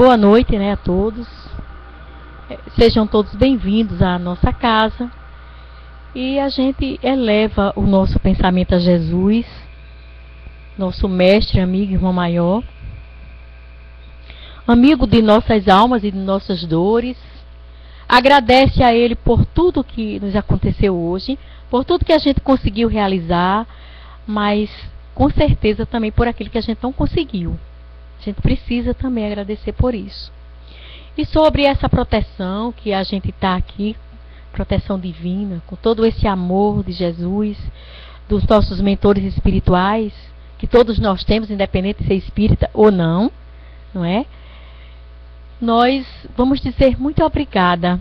Boa noite, né, a todos. Sejam todos bem-vindos à nossa casa. E a gente eleva o nosso pensamento a Jesus, nosso mestre, amigo, irmão maior, amigo de nossas almas e de nossas dores. Agradece a Ele por tudo que nos aconteceu hoje, por tudo que a gente conseguiu realizar, mas com certeza também por aquilo que a gente não conseguiu. A gente precisa também agradecer por isso. E sobre essa proteção que a gente está aqui, proteção divina, com todo esse amor de Jesus, dos nossos mentores espirituais, que todos nós temos, independente de ser espírita ou não, não é? Nós vamos dizer muito obrigada.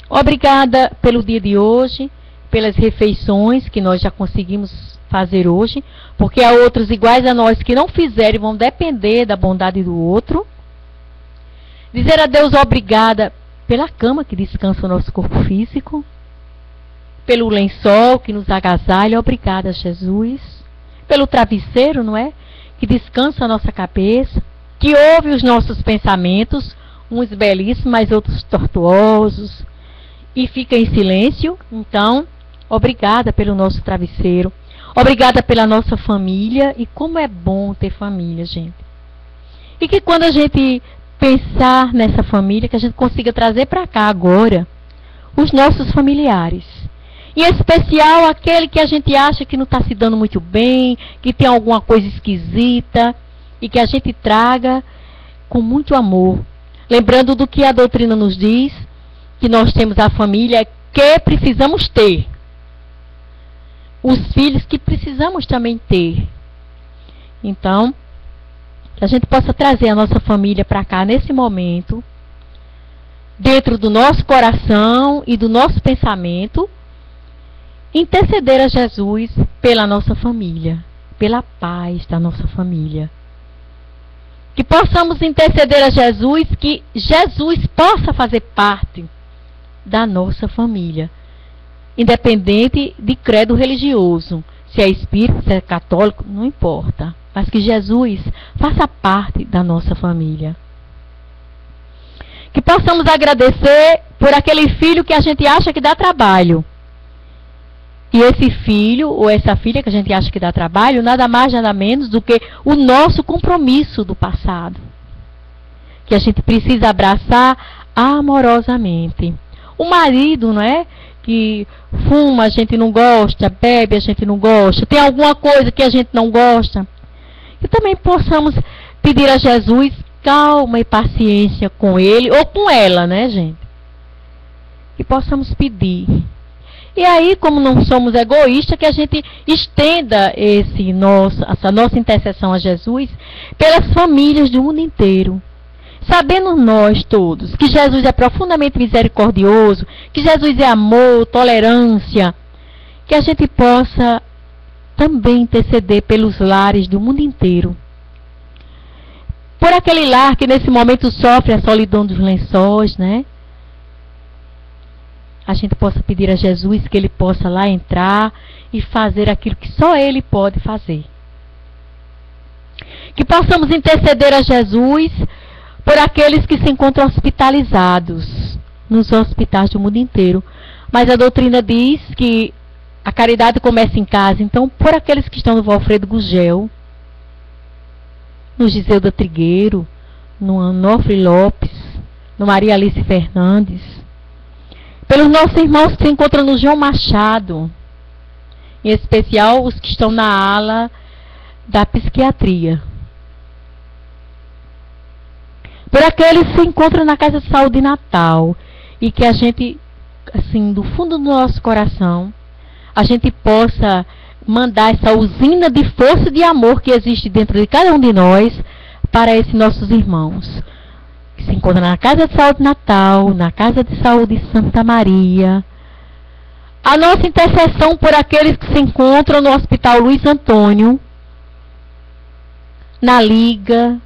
Obrigada pelo dia de hoje, pelas refeições que nós já conseguimos fazer hoje, porque há outros iguais a nós que não fizeram e vão depender da bondade do outro. Dizer a Deus obrigada pela cama que descansa o nosso corpo físico, pelo lençol que nos agasalha, obrigada, Jesus, pelo travesseiro, não é? Que descansa a nossa cabeça, que ouve os nossos pensamentos, uns belíssimos, mas outros tortuosos, e fica em silêncio. Então, obrigada pelo nosso travesseiro, obrigada pela nossa família, e como é bom ter família, gente. E que quando a gente pensar nessa família, que a gente consiga trazer para cá agora os nossos familiares. Em especial aquele que a gente acha que não está se dando muito bem, que tem alguma coisa esquisita, e que a gente traga com muito amor. Lembrando do que a doutrina nos diz, que nós temos a família que precisamos ter. Os filhos que precisamos também ter. Então, que a gente possa trazer a nossa família para cá nesse momento, dentro do nosso coração e do nosso pensamento, interceder a Jesus pela nossa família, pela paz da nossa família. Que possamos interceder a Jesus, que Jesus possa fazer parte da nossa família, independente de credo religioso, se é espírita, se é católico, não importa. Mas que Jesus faça parte da nossa família. Que possamos agradecer por aquele filho que a gente acha que dá trabalho. E esse filho ou essa filha que a gente acha que dá trabalho, nada mais, nada menos do que o nosso compromisso do passado. Que a gente precisa abraçar amorosamente. O marido, não é? Que fuma, a gente não gosta, bebe, a gente não gosta, tem alguma coisa que a gente não gosta. E também possamos pedir a Jesus calma e paciência com ele ou com ela, né, gente? Que possamos pedir. E aí, como não somos egoístas, que a gente estenda essa nossa intercessão a Jesus pelas famílias do mundo inteiro. Sabendo nós todos que Jesus é profundamente misericordioso, que Jesus é amor, tolerância, que a gente possa também interceder pelos lares do mundo inteiro. Por aquele lar que nesse momento sofre a solidão dos lençóis, né? A gente possa pedir a Jesus que Ele possa lá entrar e fazer aquilo que só Ele pode fazer. Que possamos interceder a Jesus por aqueles que se encontram hospitalizados nos hospitais do mundo inteiro. Mas a doutrina diz que a caridade começa em casa. Então, por aqueles que estão no Valfredo Gugel, no Giseuda Trigueiro, no Onofre Lopes, no Maria Alice Fernandes, pelos nossos irmãos que se encontram no João Machado, em especial os que estão na ala da psiquiatria, por aqueles que se encontram na Casa de Saúde Natal, e que a gente, assim, do fundo do nosso coração, a gente possa mandar essa usina de força e de amor que existe dentro de cada um de nós para esses nossos irmãos que se encontram na Casa de Saúde Natal, na Casa de Saúde Santa Maria. A nossa intercessão por aqueles que se encontram no Hospital Luiz Antônio, na Liga,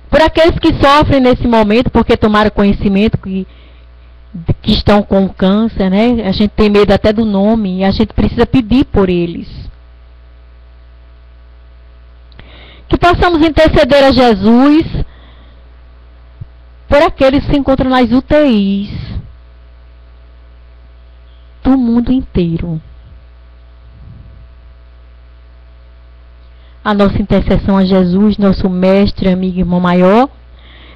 por aqueles que sofrem nesse momento porque tomaram conhecimento que estão com câncer, né? A gente tem medo até do nome e a gente precisa pedir por eles. Que possamos interceder a Jesus por aqueles que se encontram nas UTIs do mundo inteiro. A nossa intercessão a Jesus, nosso mestre, amigo e irmão maior,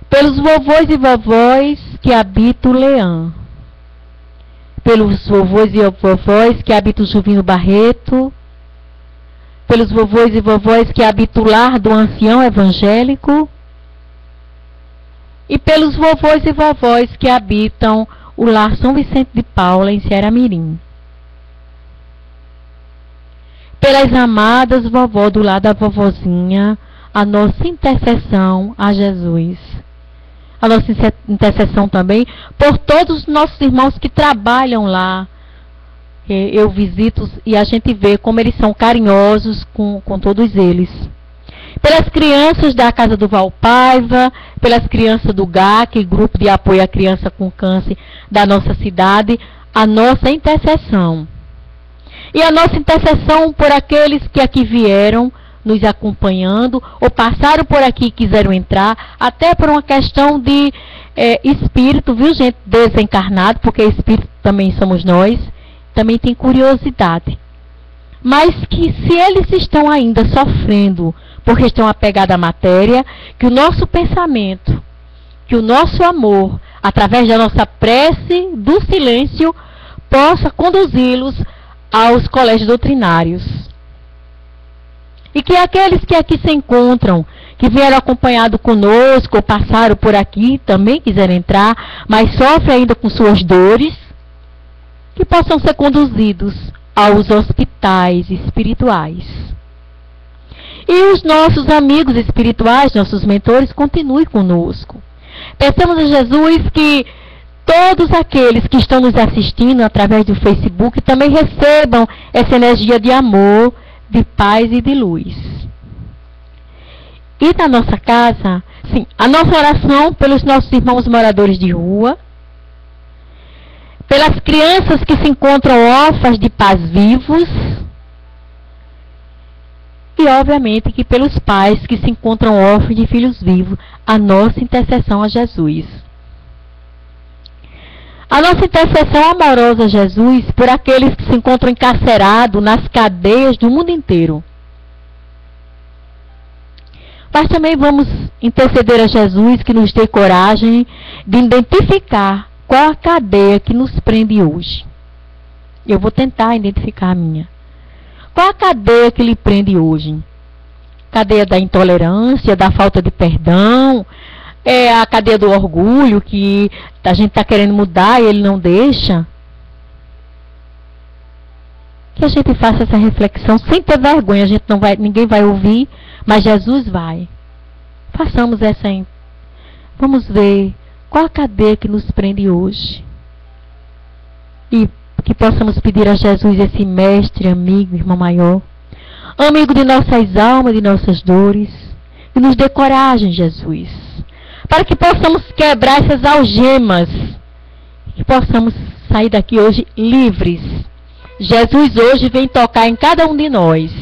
pelos vovôs e vovós que habitam o Leão, pelos vovôs e vovós que habitam o Juvino Barreto, pelos vovôs e vovós que habitam o lar do ancião evangélico e pelos vovôs e vovós que habitam o lar São Vicente de Paula, em Ceará-Mirim. Pelas amadas vovó do lado da vovozinha, a nossa intercessão a Jesus. A nossa intercessão também por todos os nossos irmãos que trabalham lá. Eu visito e a gente vê como eles são carinhosos com todos eles. Pelas crianças da Casa do Valpaiva, pelas crianças do GAC, Grupo de Apoio à Criança com Câncer da nossa cidade, a nossa intercessão. E a nossa intercessão por aqueles que aqui vieram nos acompanhando, ou passaram por aqui e quiseram entrar, até por uma questão de espírito, viu gente, desencarnado, porque espírito também somos nós, também tem curiosidade. Mas que se eles estão ainda sofrendo, porque estão apegados à matéria, que o nosso pensamento, que o nosso amor, através da nossa prece, do silêncio, possa conduzi-los aos colégios doutrinários. E que aqueles que aqui se encontram, que vieram acompanhado conosco, ou passaram por aqui, também quiserem entrar, mas sofrem ainda com suas dores, que possam ser conduzidos aos hospitais espirituais. E os nossos amigos espirituais, nossos mentores, continuem conosco. Peçamos a Jesus que todos aqueles que estão nos assistindo através do Facebook também recebam essa energia de amor, de paz e de luz. E na nossa casa, sim, a nossa oração pelos nossos irmãos moradores de rua, pelas crianças que se encontram órfãs de pais vivos, e obviamente que pelos pais que se encontram órfãos de filhos vivos, a nossa intercessão a Jesus. A nossa intercessão amorosa a Jesus por aqueles que se encontram encarcerados nas cadeias do mundo inteiro. Mas também vamos interceder a Jesus que nos dê coragem de identificar qual a cadeia que nos prende hoje. Eu vou tentar identificar a minha. Qual a cadeia que lhe prende hoje? Cadeia da intolerância, da falta de perdão, é a cadeia do orgulho, que a gente está querendo mudar e ele não deixa? Que a gente faça essa reflexão sem ter vergonha. Ninguém vai ouvir, mas Jesus vai. Façamos essa. Vamos ver qual a cadeia que nos prende hoje. E que possamos pedir a Jesus, esse mestre, amigo, irmão maior, amigo de nossas almas, de nossas dores, e nos dê coragem, Jesus, para que possamos quebrar essas algemas, que possamos sair daqui hoje livres. Jesus hoje vem tocar em cada um de nós.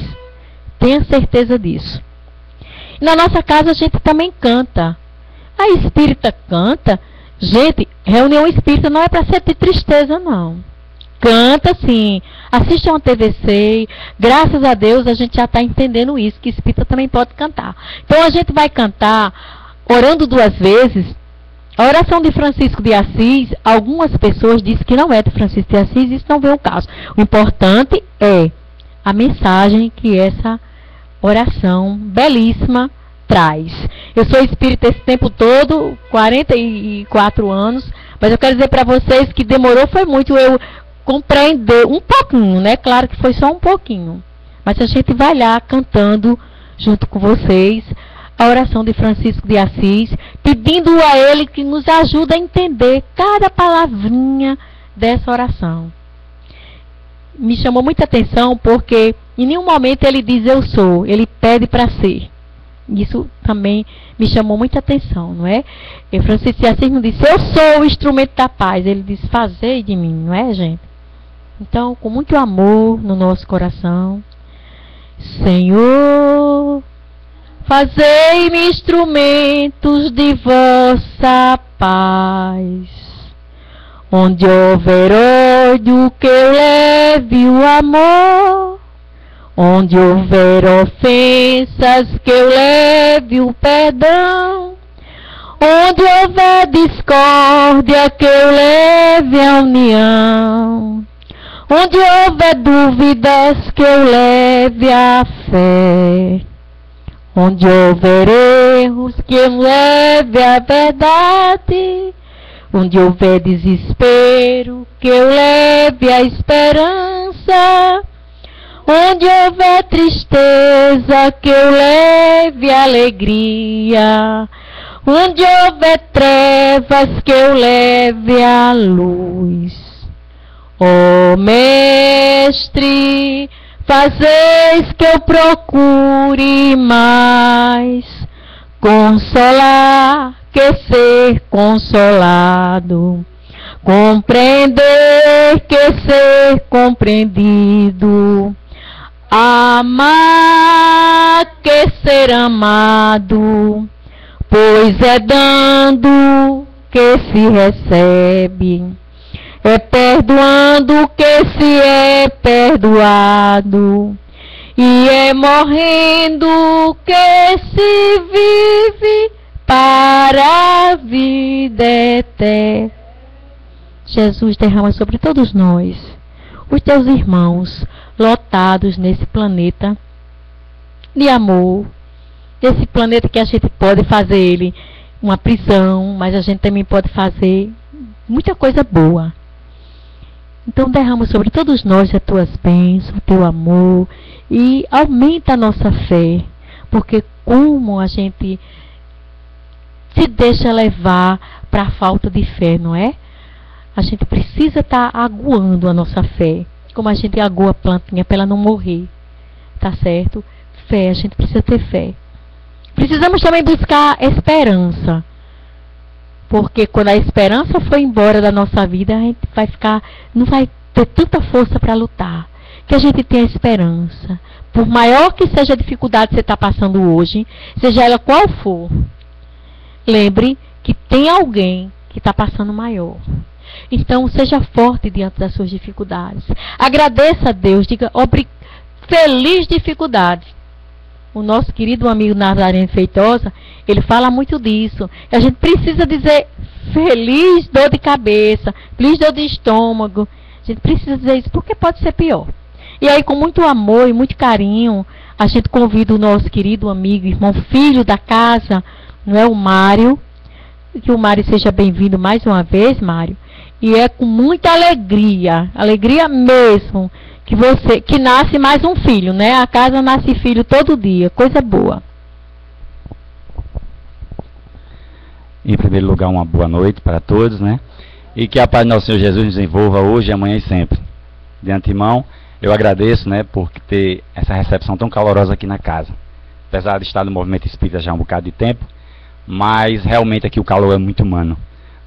Tenha certeza disso. E na nossa casa a gente também canta. A espírita canta. Gente, reunião espírita não é para ser de tristeza, não. Canta sim. Assiste a uma TVC. Graças a Deus a gente já está entendendo isso, que espírita também pode cantar. Então a gente vai cantar orando 2 vezes. A oração de Francisco de Assis, algumas pessoas dizem que não é de Francisco de Assis, isso não vem ao caso. O importante é a mensagem que essa oração belíssima traz. Eu sou espírita esse tempo todo, 44 anos, mas eu quero dizer para vocês que demorou, foi muito eu compreender um pouquinho, né? Claro que foi só um pouquinho. Mas a gente vai lá cantando junto com vocês a oração de Francisco de Assis, pedindo a ele que nos ajude a entender cada palavrinha dessa oração. Me chamou muita atenção porque em nenhum momento ele diz eu sou, ele pede para ser. Isso também me chamou muita atenção, não é? E Francisco de Assis não disse eu sou o instrumento da paz, ele diz fazei de mim, não é, gente? Então, com muito amor no nosso coração, Senhor, fazei-me instrumentos de vossa paz. Onde houver ódio, que eu leve o amor. Onde houver ofensas, que eu leve o perdão. Onde houver discórdia, que eu leve a união. Onde houver dúvidas, que eu leve a fé. Onde houver erros, que eu leve a verdade. Onde houver desespero, que eu leve a esperança. Onde houver tristeza, que eu leve a alegria. Onde houver trevas, que eu leve a luz. Ó Mestre, fazeis que eu procure mais consolar que ser consolado, compreender que ser compreendido, amar que ser amado, pois é dando que se recebe, é perdoando que se é perdoado, e é morrendo que se vive para a vida eterna. Jesus, derrama sobre todos nós, os teus irmãos, lotados nesse planeta de amor, esse planeta que a gente pode fazer ele uma prisão, mas a gente também pode fazer muita coisa boa. Então derrama sobre todos nós as tuas bênçãos, o teu amor, e aumenta a nossa fé, porque como a gente se deixa levar para a falta de fé, não é? A gente precisa estar aguando a nossa fé, como a gente agua a plantinha para ela não morrer, tá certo? Fé, a gente precisa ter fé. Precisamos também buscar esperança, porque quando a esperança for embora da nossa vida, a gente vai ficar, não vai ter tanta força para lutar. Que a gente tenha esperança, por maior que seja a dificuldade que você está passando hoje, seja ela qual for, lembre que tem alguém que está passando maior. Então, seja forte diante das suas dificuldades. Agradeça a Deus, diga feliz dificuldade. O nosso querido amigo Nazareno Feitosa, ele fala muito disso. A gente precisa dizer feliz dor de cabeça, feliz dor de estômago. A gente precisa dizer isso porque pode ser pior. E aí, com muito amor e muito carinho, a gente convida o nosso querido amigo, irmão, filho da casa, não é, o Mário. Que o Mário seja bem-vindo mais uma vez, Mário. E é com muita alegria, alegria mesmo, que nasce mais um filho, né? A casa nasce filho todo dia, coisa boa. Em primeiro lugar, uma boa noite para todos, né? E que a paz do nosso Senhor Jesus nos envolva hoje, amanhã e sempre. De antemão, eu agradeço, né, por ter essa recepção tão calorosa aqui na casa. Apesar de estar no movimento espírita já há um bocado de tempo, mas realmente aqui o calor é muito humano,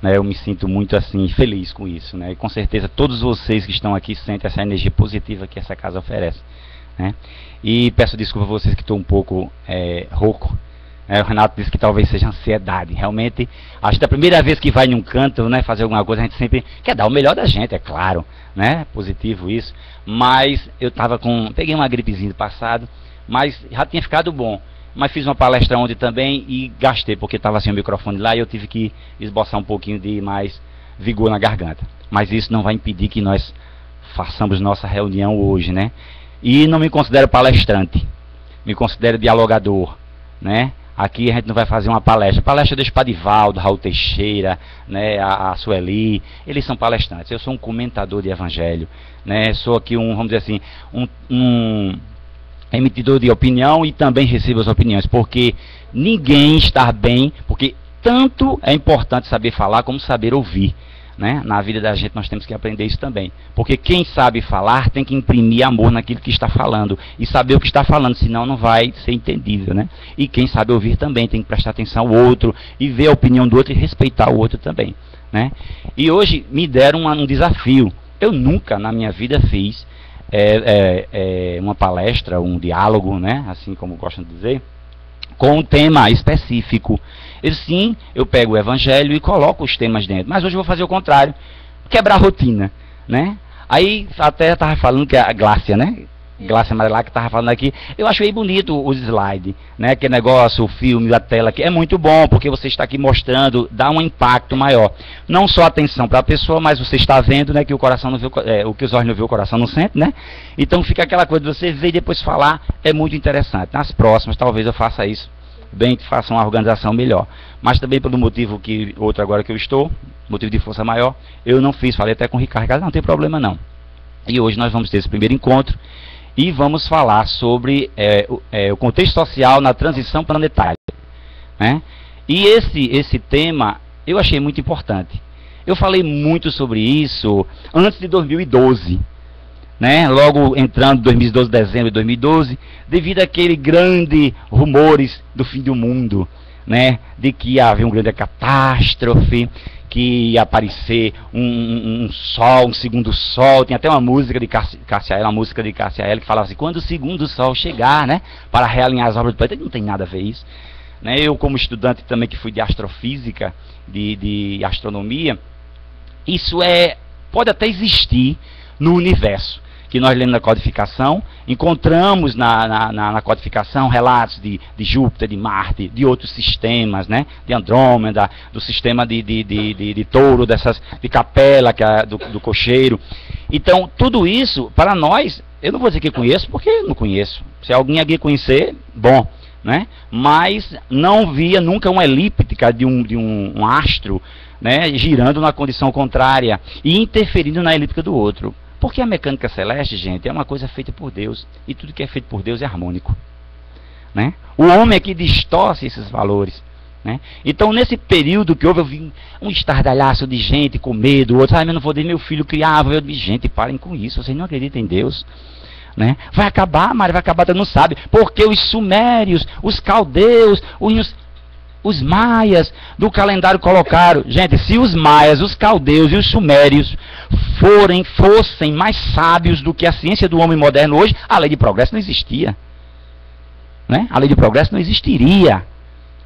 né? Eu me sinto muito assim feliz com isso, né? E com certeza todos vocês que estão aqui sentem essa energia positiva que essa casa oferece, né? E peço desculpa a vocês que estou um pouco rouco. O Renato disse que talvez seja ansiedade. Realmente, acho que a primeira vez que vai em um canto, né, fazer alguma coisa, a gente sempre quer dar o melhor da gente, é claro, né? Positivo isso. Mas eu peguei uma gripezinha do passado, mas já tinha ficado bom. Mas fiz uma palestra ontem também e gastei, porque estava sem o microfone lá e eu tive que esboçar um pouquinho de mais vigor na garganta. Mas isso não vai impedir que nós façamos nossa reunião hoje, né? E não me considero palestrante, me considero dialogador, né? Aqui a gente não vai fazer uma palestra. Palestra eu deixo para Divaldo, Raul Teixeira, né, a Sueli, eles são palestrantes. Eu sou um comentador de evangelho, né? Sou aqui vamos dizer assim, um emitidor de opinião e também recebo as opiniões, porque ninguém está bem, porque tanto é importante saber falar como saber ouvir, né? Na vida da gente nós temos que aprender isso também, porque quem sabe falar tem que imprimir amor naquilo que está falando e saber o que está falando, senão não vai ser entendível, né? E quem sabe ouvir também tem que prestar atenção ao outro e ver a opinião do outro e respeitar o outro também, né? E hoje me deram um desafio. Eu nunca na minha vida fiz uma palestra, um diálogo, né? Assim como gostam de dizer, com um tema específico. Sim, eu pego o evangelho e coloco os temas dentro, mas hoje eu vou fazer o contrário, quebrar a rotina, né? Aí até estava falando que a Glácia, né? Glácia Marilac estava falando aqui, eu achei bonito os slides, né? Aquele negócio, o filme, a tela aqui, é muito bom, porque você está aqui mostrando, dá um impacto maior. Não só atenção para a pessoa, mas você está vendo, né, que o coração não vê, o que os olhos não vê, o coração não sente, né? Então fica aquela coisa de você ver e depois falar, é muito interessante. Nas próximas, talvez eu faça isso, bem que faça uma organização melhor. Mas também pelo motivo que, outro agora que eu estou, motivo de força maior, eu não fiz, falei até com o Ricardo, não tem problema não. E hoje nós vamos ter esse primeiro encontro, e vamos falar sobre o contexto social na transição planetária, né? E esse tema eu achei muito importante. Eu falei muito sobre isso antes de 2012, né? Logo entrando 2012, dezembro de 2012, devido àquele grande rumores do fim do mundo, né? De que ia haver uma grande catástrofe, que ia aparecer um sol, um segundo sol. Tem até uma música de Cássia Eller, que falava assim, quando o segundo sol chegar, né, para realinhar as obras do planeta. Não tem nada a ver isso, né? Eu, como estudante também que fui de astrofísica, de astronomia, isso pode até existir no universo, que nós lemos na codificação, encontramos na codificação relatos de Júpiter, de Marte, de outros sistemas, né? De Andrômeda, do sistema de Touro, de Capela, que é do Cocheiro. Então, tudo isso, para nós, eu não vou dizer que conheço, porque eu não conheço. Se alguém aqui conhecer, bom, né? Mas não via nunca uma elíptica de um astro, né, girando na condição contrária e interferindo na elíptica do outro. Porque a mecânica celeste, gente, é uma coisa feita por Deus, e tudo que é feito por Deus é harmônico, né? O homem é que distorce esses valores, né? Então, nesse período que houve, eu vi um estardalhaço de gente com medo, outro, eu não vou deixar meu filho criar, eu disse, gente, parem com isso, vocês não acreditam em Deus, né? Vai acabar, Mário, vai acabar, tu não sabe, porque os sumérios, os caldeus, os maias do calendário colocaram. Gente, se os maias, os caldeus e os sumérios fossem mais sábios do que a ciência do homem moderno hoje, a lei de progresso não existia, né? A lei de progresso não existiria.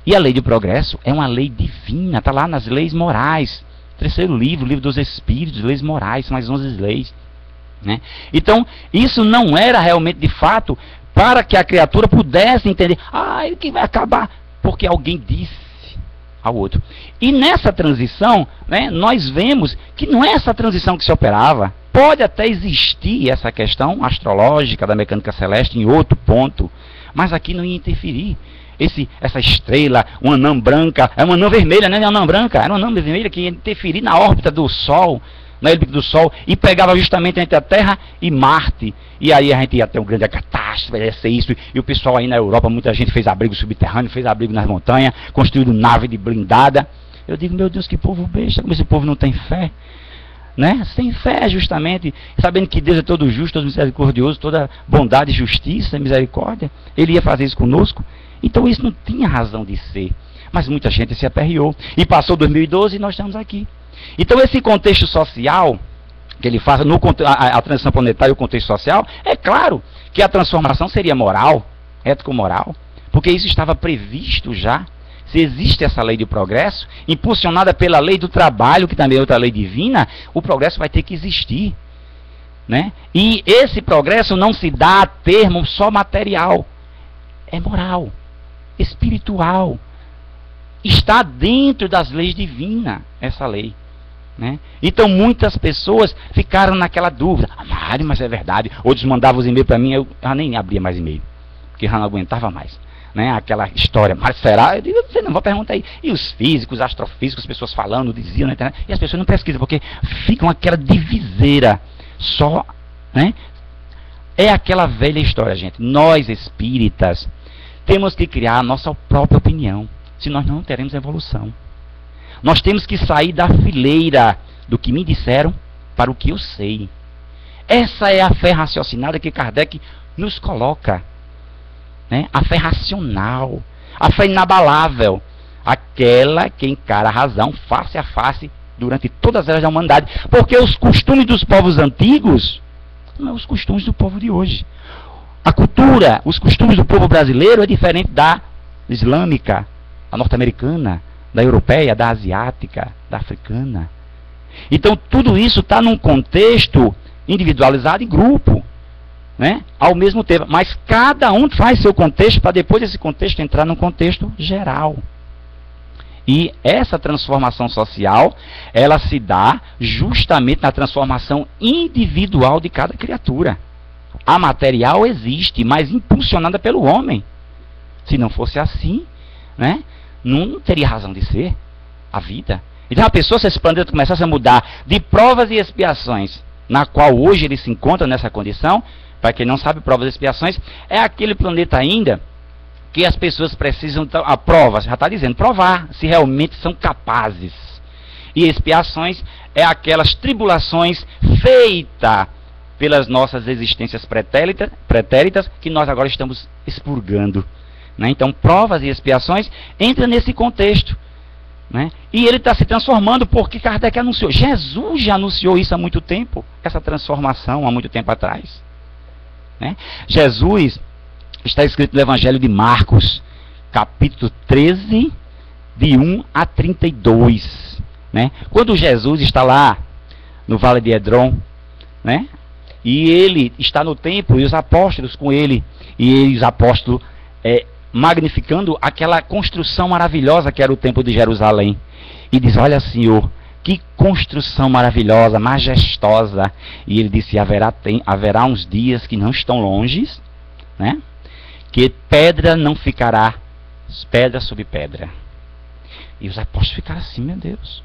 E a lei de progresso é uma lei divina, está lá nas leis morais. Terceiro livro, livro dos Espíritos, leis morais, são as 11 leis, né? Então, isso não era realmente de fato para que a criatura pudesse entender, ele que vai acabar, porque alguém disse ao outro. E nessa transição, né, nós vemos que não é essa transição que se operava. Pode até existir essa questão astrológica da mecânica celeste em outro ponto, mas aqui não ia interferir. Essa estrela, uma anã branca, é uma anã vermelha, né? Não é uma anã branca, era uma anã vermelha que ia interferir na órbita do Sol, na elipse do Sol, e pegava justamente entre a Terra e Marte. E aí a gente ia ter uma grande catástrofe, ia ser isso. E o pessoal aí na Europa, muita gente fez abrigo subterrâneo, fez abrigo nas montanhas, construindo nave de blindada. Eu digo, meu Deus, que povo besta, como esse povo não tem fé, né? Sem fé, justamente, sabendo que Deus é todo justo, todo misericordioso, toda bondade, justiça e misericórdia. Ele ia fazer isso conosco. Então isso não tinha razão de ser. Mas muita gente se aperreou. E passou 2012 e nós estamos aqui. Então esse contexto social que ele faz, a transição planetária e o contexto social, é claro que a transformação seria moral, ético-moral, porque isso estava previsto já. Se existe essa lei de progresso, impulsionada pela lei do trabalho, que também é outra lei divina, o progresso vai ter que existir, né? E esse progresso não se dá a termo só material, é moral, espiritual. Está dentro das leis divinas essa lei, né? Então muitas pessoas ficaram naquela dúvida, Mário, mas é verdade. Outros mandavam os e-mails para mim, eu nem abria mais e-mail, porque já não aguentava mais, né? Aquela história, mas será? Eu digo, você não vou perguntar aí. E os físicos, astrofísicos, as pessoas falando, diziam na internet, e as pessoas não pesquisam, porque ficam aquela diviseira só, né? É aquela velha história, gente. Nós espíritas temos que criar a nossa própria opinião, senão nós não teremos evolução. Nós temos que sair da fileira do que me disseram para o que eu sei. Essa é a fé raciocinada que Kardec nos coloca, né? A fé racional, a fé inabalável, aquela que encara a razão face a face durante todas as eras da humanidade, porque os costumes dos povos antigos não são os costumes do povo de hoje. A cultura, os costumes do povo brasileiro é diferente da islâmica, da norte-americana, da europeia, da asiática, da africana. Então tudo isso está num contexto individualizado e grupo, né? Ao mesmo tempo, mas cada um faz seu contexto para depois esse contexto entrar num contexto geral. E essa transformação social, ela se dá justamente na transformação individual de cada criatura. A material existe, mas impulsionada pelo homem. Se não fosse assim, né, não teria razão de ser a vida. Então a pessoa, se esse planeta começasse a mudar de provas e expiações, na qual hoje ele se encontra nessa condição, para quem não sabe, provas e expiações, é aquele planeta ainda que as pessoas precisam, a prova, já está dizendo, provar se realmente são capazes. E expiações é aquelas tribulações feitas pelas nossas existências pretéritas que nós agora estamos expurgando. Né? Então, provas e expiações entram nesse contexto. Né? E ele está se transformando porque Kardec anunciou. Jesus já anunciou isso há muito tempo, essa transformação há muito tempo atrás. Né? Jesus, está escrito no Evangelho de Marcos, capítulo 13, de 1 a 32. Né? Quando Jesus está lá no Vale de Edrom, né? E ele está no templo e os apóstolos com ele, e os apóstolos magnificando aquela construção maravilhosa que era o templo de Jerusalém. E diz, olha Senhor, que construção maravilhosa, majestosa. E ele disse, haverá uns dias que não estão longes, né? Que pedra não ficará, pedra sobre pedra. E os apóstolos ficaram assim, meu Deus,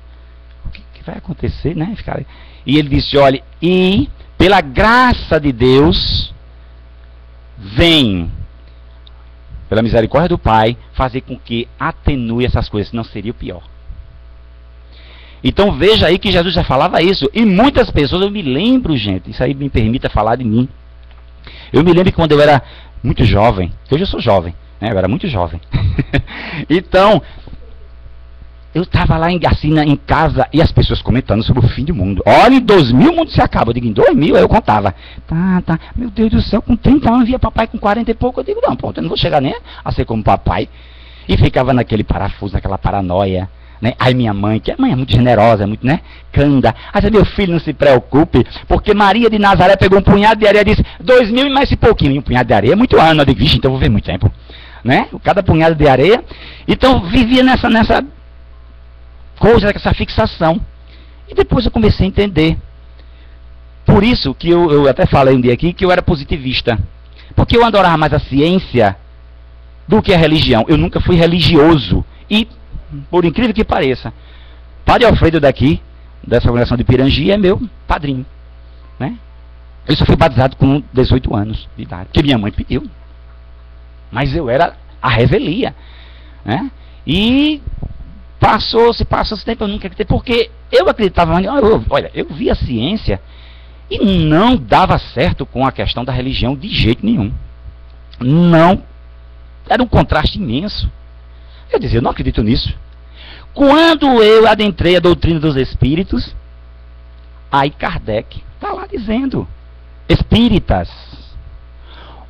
o que vai acontecer, né? E ele disse, olha, e pela graça de Deus, vem, pela misericórdia do Pai, fazer com que atenue essas coisas, senão seria o pior. Então veja aí que Jesus já falava isso, e muitas pessoas, eu me lembro, gente, isso aí me permita falar de mim. Eu me lembro que quando eu era muito jovem, hoje eu sou jovem, né? Eu era muito jovem. Então, eu estava lá em casa e as pessoas comentando sobre o fim do mundo. Olha, em 2000 o mundo se acaba. Eu digo, em 2000 eu contava. Tá, meu Deus do céu, com 30 anos via papai com 40 e pouco. Eu digo, não, pô, eu não vou chegar nem a ser como papai. E ficava naquele parafuso, naquela paranoia. Né? Aí minha mãe, que a mãe é muito generosa, muito, né, canda. Aí meu filho, não se preocupe, porque Maria de Nazaré pegou um punhado de areia e disse, 2000 e mais esse pouquinho. E um punhado de areia é muito ano. Eu digo, vixe, então eu vou ver muito tempo. Né? Cada punhado de areia. Então vivia nessa coisa, essa fixação. E depois eu comecei a entender. Por isso que eu até falei um dia aqui que eu era positivista. Porque eu adorava mais a ciência do que a religião. Eu nunca fui religioso. E, por incrível que pareça, Padre Alfredo daqui, dessa congregação de Pirangi, é meu padrinho. Né? Eu só fui batizado com 18 anos de idade, que minha mãe pediu. Mas eu era a revelia. Né? E passou-se tempo, eu nunca acreditei, porque eu acreditava, olha, eu via a ciência e não dava certo com a questão da religião de jeito nenhum. Não, era um contraste imenso. Eu dizia, eu não acredito nisso. Quando eu adentrei a doutrina dos espíritos, aí Kardec está lá dizendo, espíritas,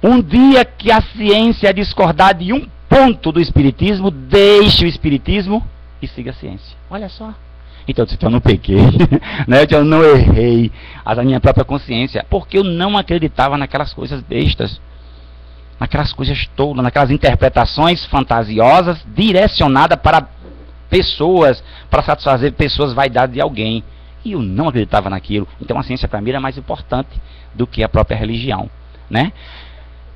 um dia que a ciência discordar de um ponto do espiritismo, deixe o espiritismo e siga a ciência. Olha só. Então eu disse, eu não pequei, né? Eu não errei a minha própria consciência, porque eu não acreditava naquelas coisas bestas, naquelas coisas tolas, naquelas interpretações fantasiosas direcionadas para pessoas, para satisfazer pessoas vaidades de alguém. E eu não acreditava naquilo. Então a ciência para mim era mais importante do que a própria religião, né?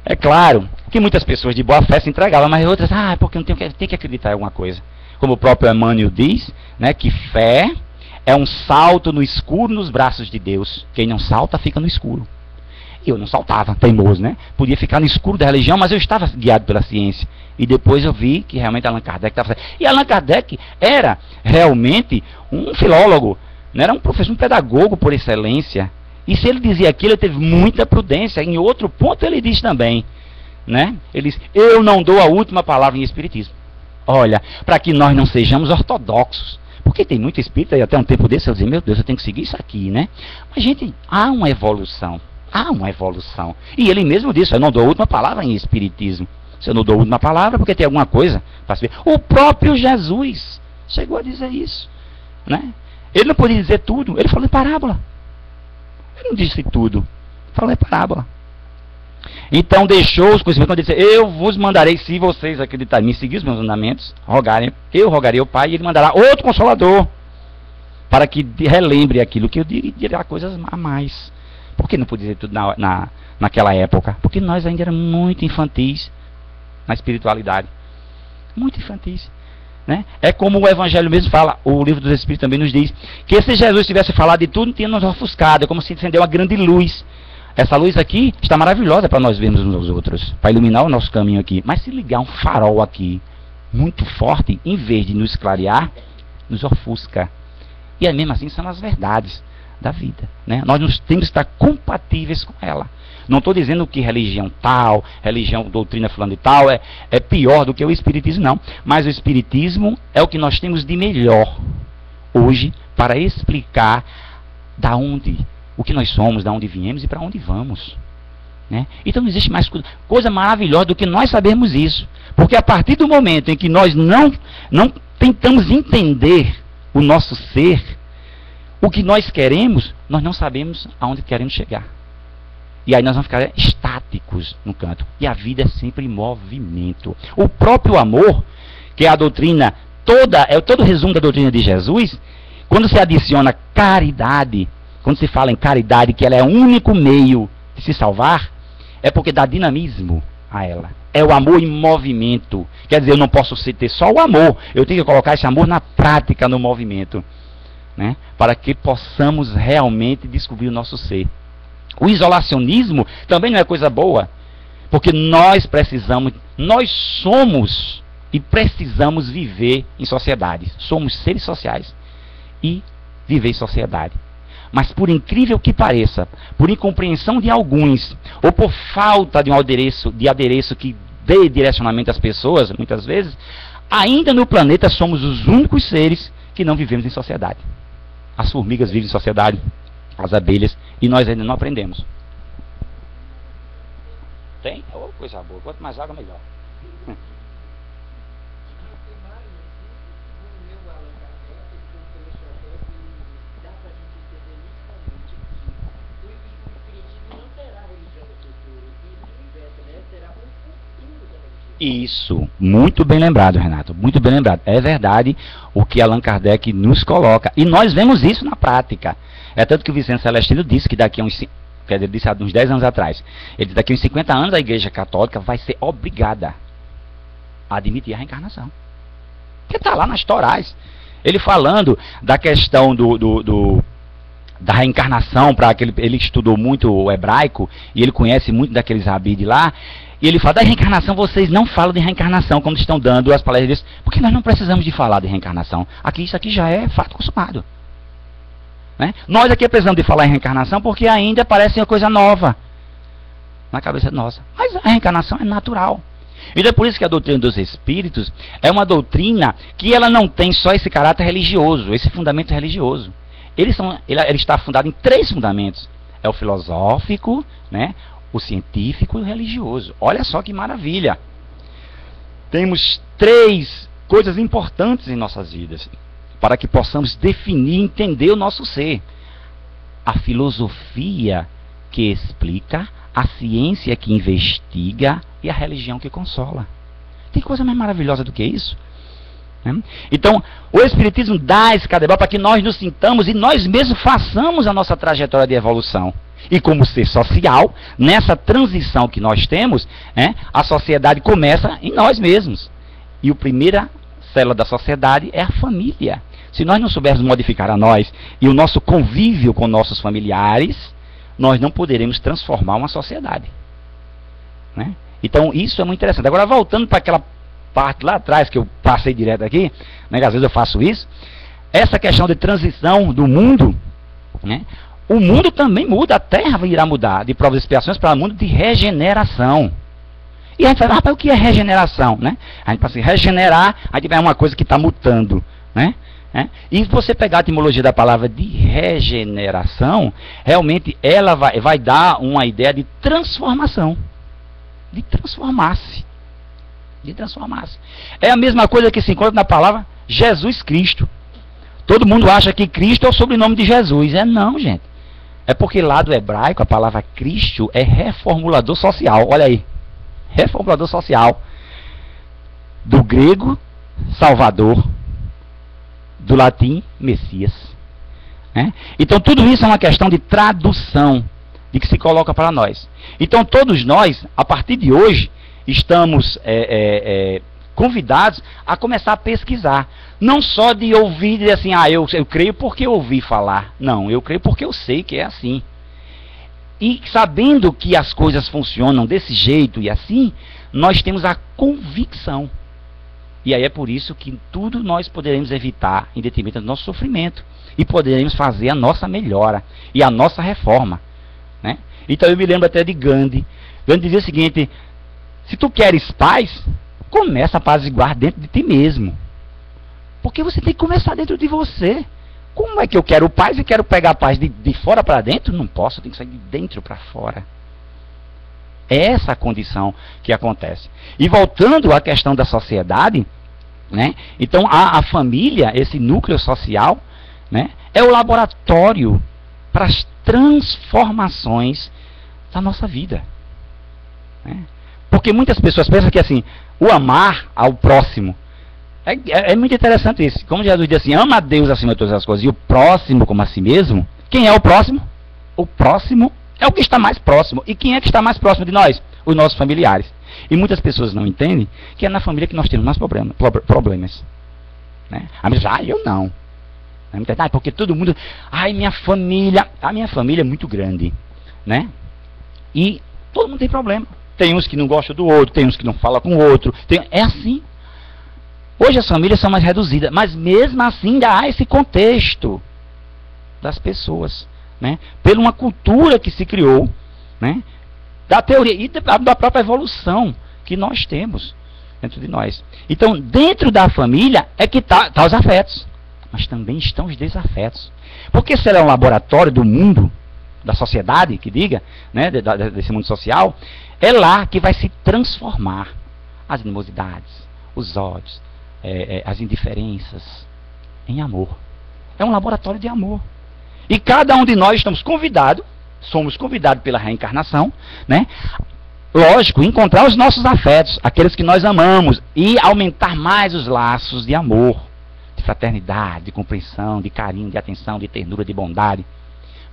É claro que muitas pessoas de boa fé se entregavam, mas outras, porque não tem que acreditar em alguma coisa. Como o próprio Emmanuel diz, né, que fé é um salto no escuro nos braços de Deus. Quem não salta, fica no escuro. E eu não saltava, teimoso, né? Podia ficar no escuro da religião, mas eu estava guiado pela ciência. E depois eu vi que realmente Allan Kardec estava certo. E Allan Kardec era realmente um filólogo, né? Era um professor, um pedagogo por excelência. E se ele dizia aquilo, ele teve muita prudência. Em outro ponto ele diz também, né? Ele diz, eu não dou a última palavra em espiritismo. Olha, para que nós não sejamos ortodoxos. Porque tem muito espírita, e até um tempo desse eu dizia, meu Deus, eu tenho que seguir isso aqui, né? Mas, gente, há uma evolução. Há uma evolução. E ele mesmo disse, eu não dou a última palavra em espiritismo. Se eu não dou uma palavra, porque tem alguma coisa para se ver. O próprio Jesus chegou a dizer isso, né? Ele não podia dizer tudo, ele falou em parábola. Ele não disse tudo, falou em parábola. Então deixou os conhecimentos, quando ele disse, eu vos mandarei, se vocês acreditarem em mim, seguir os meus mandamentos, eu rogarei ao Pai, e ele mandará outro Consolador, para que relembre aquilo que eu digo e dirá coisas a mais. Por que não podia dizer tudo naquela época? Porque nós ainda éramos muito infantis na espiritualidade. Muito infantis. Né? É como o Evangelho mesmo fala, o Livro dos Espíritos também nos diz, que se Jesus tivesse falado de tudo, tinha nos ofuscado, é como se acendeu uma grande luz. Essa luz aqui está maravilhosa para nós vermos uns aos outros, para iluminar o nosso caminho aqui. Mas se ligar um farol aqui, muito forte, em vez de nos clarear, nos ofusca. E mesmo assim são as verdades da vida. Né? Nós temos que estar compatíveis com ela. Não estou dizendo que religião tal, religião, doutrina fulano e tal, é pior do que o Espiritismo, não. Mas o Espiritismo é o que nós temos de melhor hoje para explicar da onde, o que nós somos, da onde viemos e para onde vamos. Né? Então não existe mais coisa maravilhosa do que nós sabermos isso. Porque a partir do momento em que nós não tentamos entender o nosso ser, o que nós queremos, nós não sabemos aonde queremos chegar. E aí nós vamos ficar estáticos no canto. E a vida é sempre em movimento. O próprio amor, que é a doutrina toda, é todo o resumo da doutrina de Jesus, quando se adiciona caridade, quando se fala em caridade, que ela é o único meio de se salvar, é porque dá dinamismo a ela. É o amor em movimento. Quer dizer, eu não posso ter só o amor, eu tenho que colocar esse amor na prática, no movimento. Né? Para que possamos realmente descobrir o nosso ser. O isolacionismo também não é coisa boa, porque nós somos e precisamos viver em sociedades. Somos seres sociais e viver em sociedade. Mas por incrível que pareça, por incompreensão de alguns, ou por falta de adereço que dê direcionamento às pessoas, muitas vezes, ainda no planeta somos os únicos seres que não vivemos em sociedade. As formigas vivem em sociedade, as abelhas, e nós ainda não aprendemos. Tem? Oh, coisa boa. Quanto mais água, melhor. Isso, muito bem lembrado, Renato, muito bem lembrado. É verdade o que Allan Kardec nos coloca, e nós vemos isso na prática. É tanto que o Vicente Celestino disse que daqui a uns, quer dizer, disse há uns 10 anos atrás, ele disse, daqui a uns 50 anos a Igreja Católica vai ser obrigada a admitir a reencarnação. Porque está lá nas Torás. Ele falando da questão da reencarnação, para aquele, ele estudou muito o hebraico, e ele conhece muito daqueles rabis de lá. E ele fala, da reencarnação, vocês não falam de reencarnação quando estão dando as palestras, porque nós não precisamos de falar de reencarnação. Aqui, isso aqui já é fato consumado. Né? Nós aqui precisamos de falar em reencarnação porque ainda parece uma coisa nova na cabeça nossa. Mas a reencarnação é natural. Então é por isso que a doutrina dos espíritos é uma doutrina que ela não tem só esse caráter religioso, esse fundamento religioso. Ele está fundado em 3 fundamentos. É o filosófico, né? O científico e o religioso. Olha só que maravilha. Temos 3 coisas importantes em nossas vidas para que possamos definir e entender o nosso ser. A filosofia que explica, a ciência que investiga e a religião que consola. Tem coisa mais maravilhosa do que isso? Né? Então, o Espiritismo dá esse cadebal para que nós nos sintamos e nós mesmos façamos a nossa trajetória de evolução. E como ser social, nessa transição que nós temos, a sociedade começa em nós mesmos. E a primeira célula da sociedade é a família. Se nós não soubermos modificar a nós e o nosso convívio com nossos familiares, nós não poderemos transformar uma sociedade. Né? Então isso é muito interessante. Agora voltando para aquela parte lá atrás, que eu passei direto aqui, né, às vezes eu faço isso, essa questão de transição do mundo, né, o mundo também muda, a Terra irá mudar de provas e expiações para um mundo de regeneração. E a gente fala, rapaz, o que é regeneração? Né? A gente passa a regenerar, a gente vai uma coisa que está mutando. Né? E se você pegar a etimologia da palavra de regeneração, realmente ela vai dar uma ideia de transformação. De transformar-se. De transformar-se. É a mesma coisa que se encontra na palavra Jesus Cristo. Todo mundo acha que Cristo é o sobrenome de Jesus. Não, gente. É porque lá do hebraico a palavra Cristo é reformulador social. Olha aí. Reformulador social. Do grego, Salvador. Do latim, Messias. Então tudo isso é uma questão de tradução de que se coloca para nós. Então todos nós, a partir de hoje, estamos convidados a começar a pesquisar. Não só de ouvir e dizer assim, eu creio porque eu ouvi falar. Não, eu creio porque eu sei que é assim. E sabendo que as coisas funcionam desse jeito e assim, nós temos a convicção. E aí é por isso que tudo nós poderemos evitar em detrimento do nosso sofrimento. E poderemos fazer a nossa melhora e a nossa reforma. Né? Então eu me lembro até de Gandhi. Gandhi dizia o seguinte: se tu queres paz, começa a apaziguar dentro de ti mesmo. Porque você tem que começar dentro de você. Como é que eu quero paz e quero pegar a paz de fora para dentro? Não posso, eu tenho que sair de dentro para fora. É essa a condição que acontece. E voltando à questão da sociedade, né? Então a família, esse núcleo social, né, é o laboratório para as transformações da nossa vida. Né? Porque muitas pessoas pensam que assim, o amar ao próximo é muito interessante isso. Como Jesus diz assim, ama a Deus acima de todas as coisas e o próximo como a si mesmo. Quem é o próximo? O próximo é o que está mais próximo. E quem é que está mais próximo de nós? Os nossos familiares. E muitas pessoas não entendem que é na família que nós temos mais problemas. Né? Eu não. Porque todo mundo, minha família, a minha família é muito grande, né? E todo mundo tem problema. Tem uns que não gostam do outro, tem uns que não falam com o outro. É assim. Hoje as famílias são mais reduzidas, mas mesmo assim ainda há esse contexto das pessoas, né? Pela uma cultura que se criou, né? Da teoria e da própria evolução que nós temos dentro de nós. Então, dentro da família é que tá os afetos, mas também estão os desafetos. Porque se ela é um laboratório do mundo, da sociedade, que diga, né? Desse mundo social, é lá que vai se transformar as animosidades, os ódios, as indiferenças em amor. É um laboratório de amor. E cada um de nós estamos convidados, somos convidados pela reencarnação, né? Lógico, encontrar os nossos afetos, aqueles que nós amamos, e aumentar mais os laços de amor, de fraternidade, de compreensão, de carinho, de atenção, de ternura, de bondade.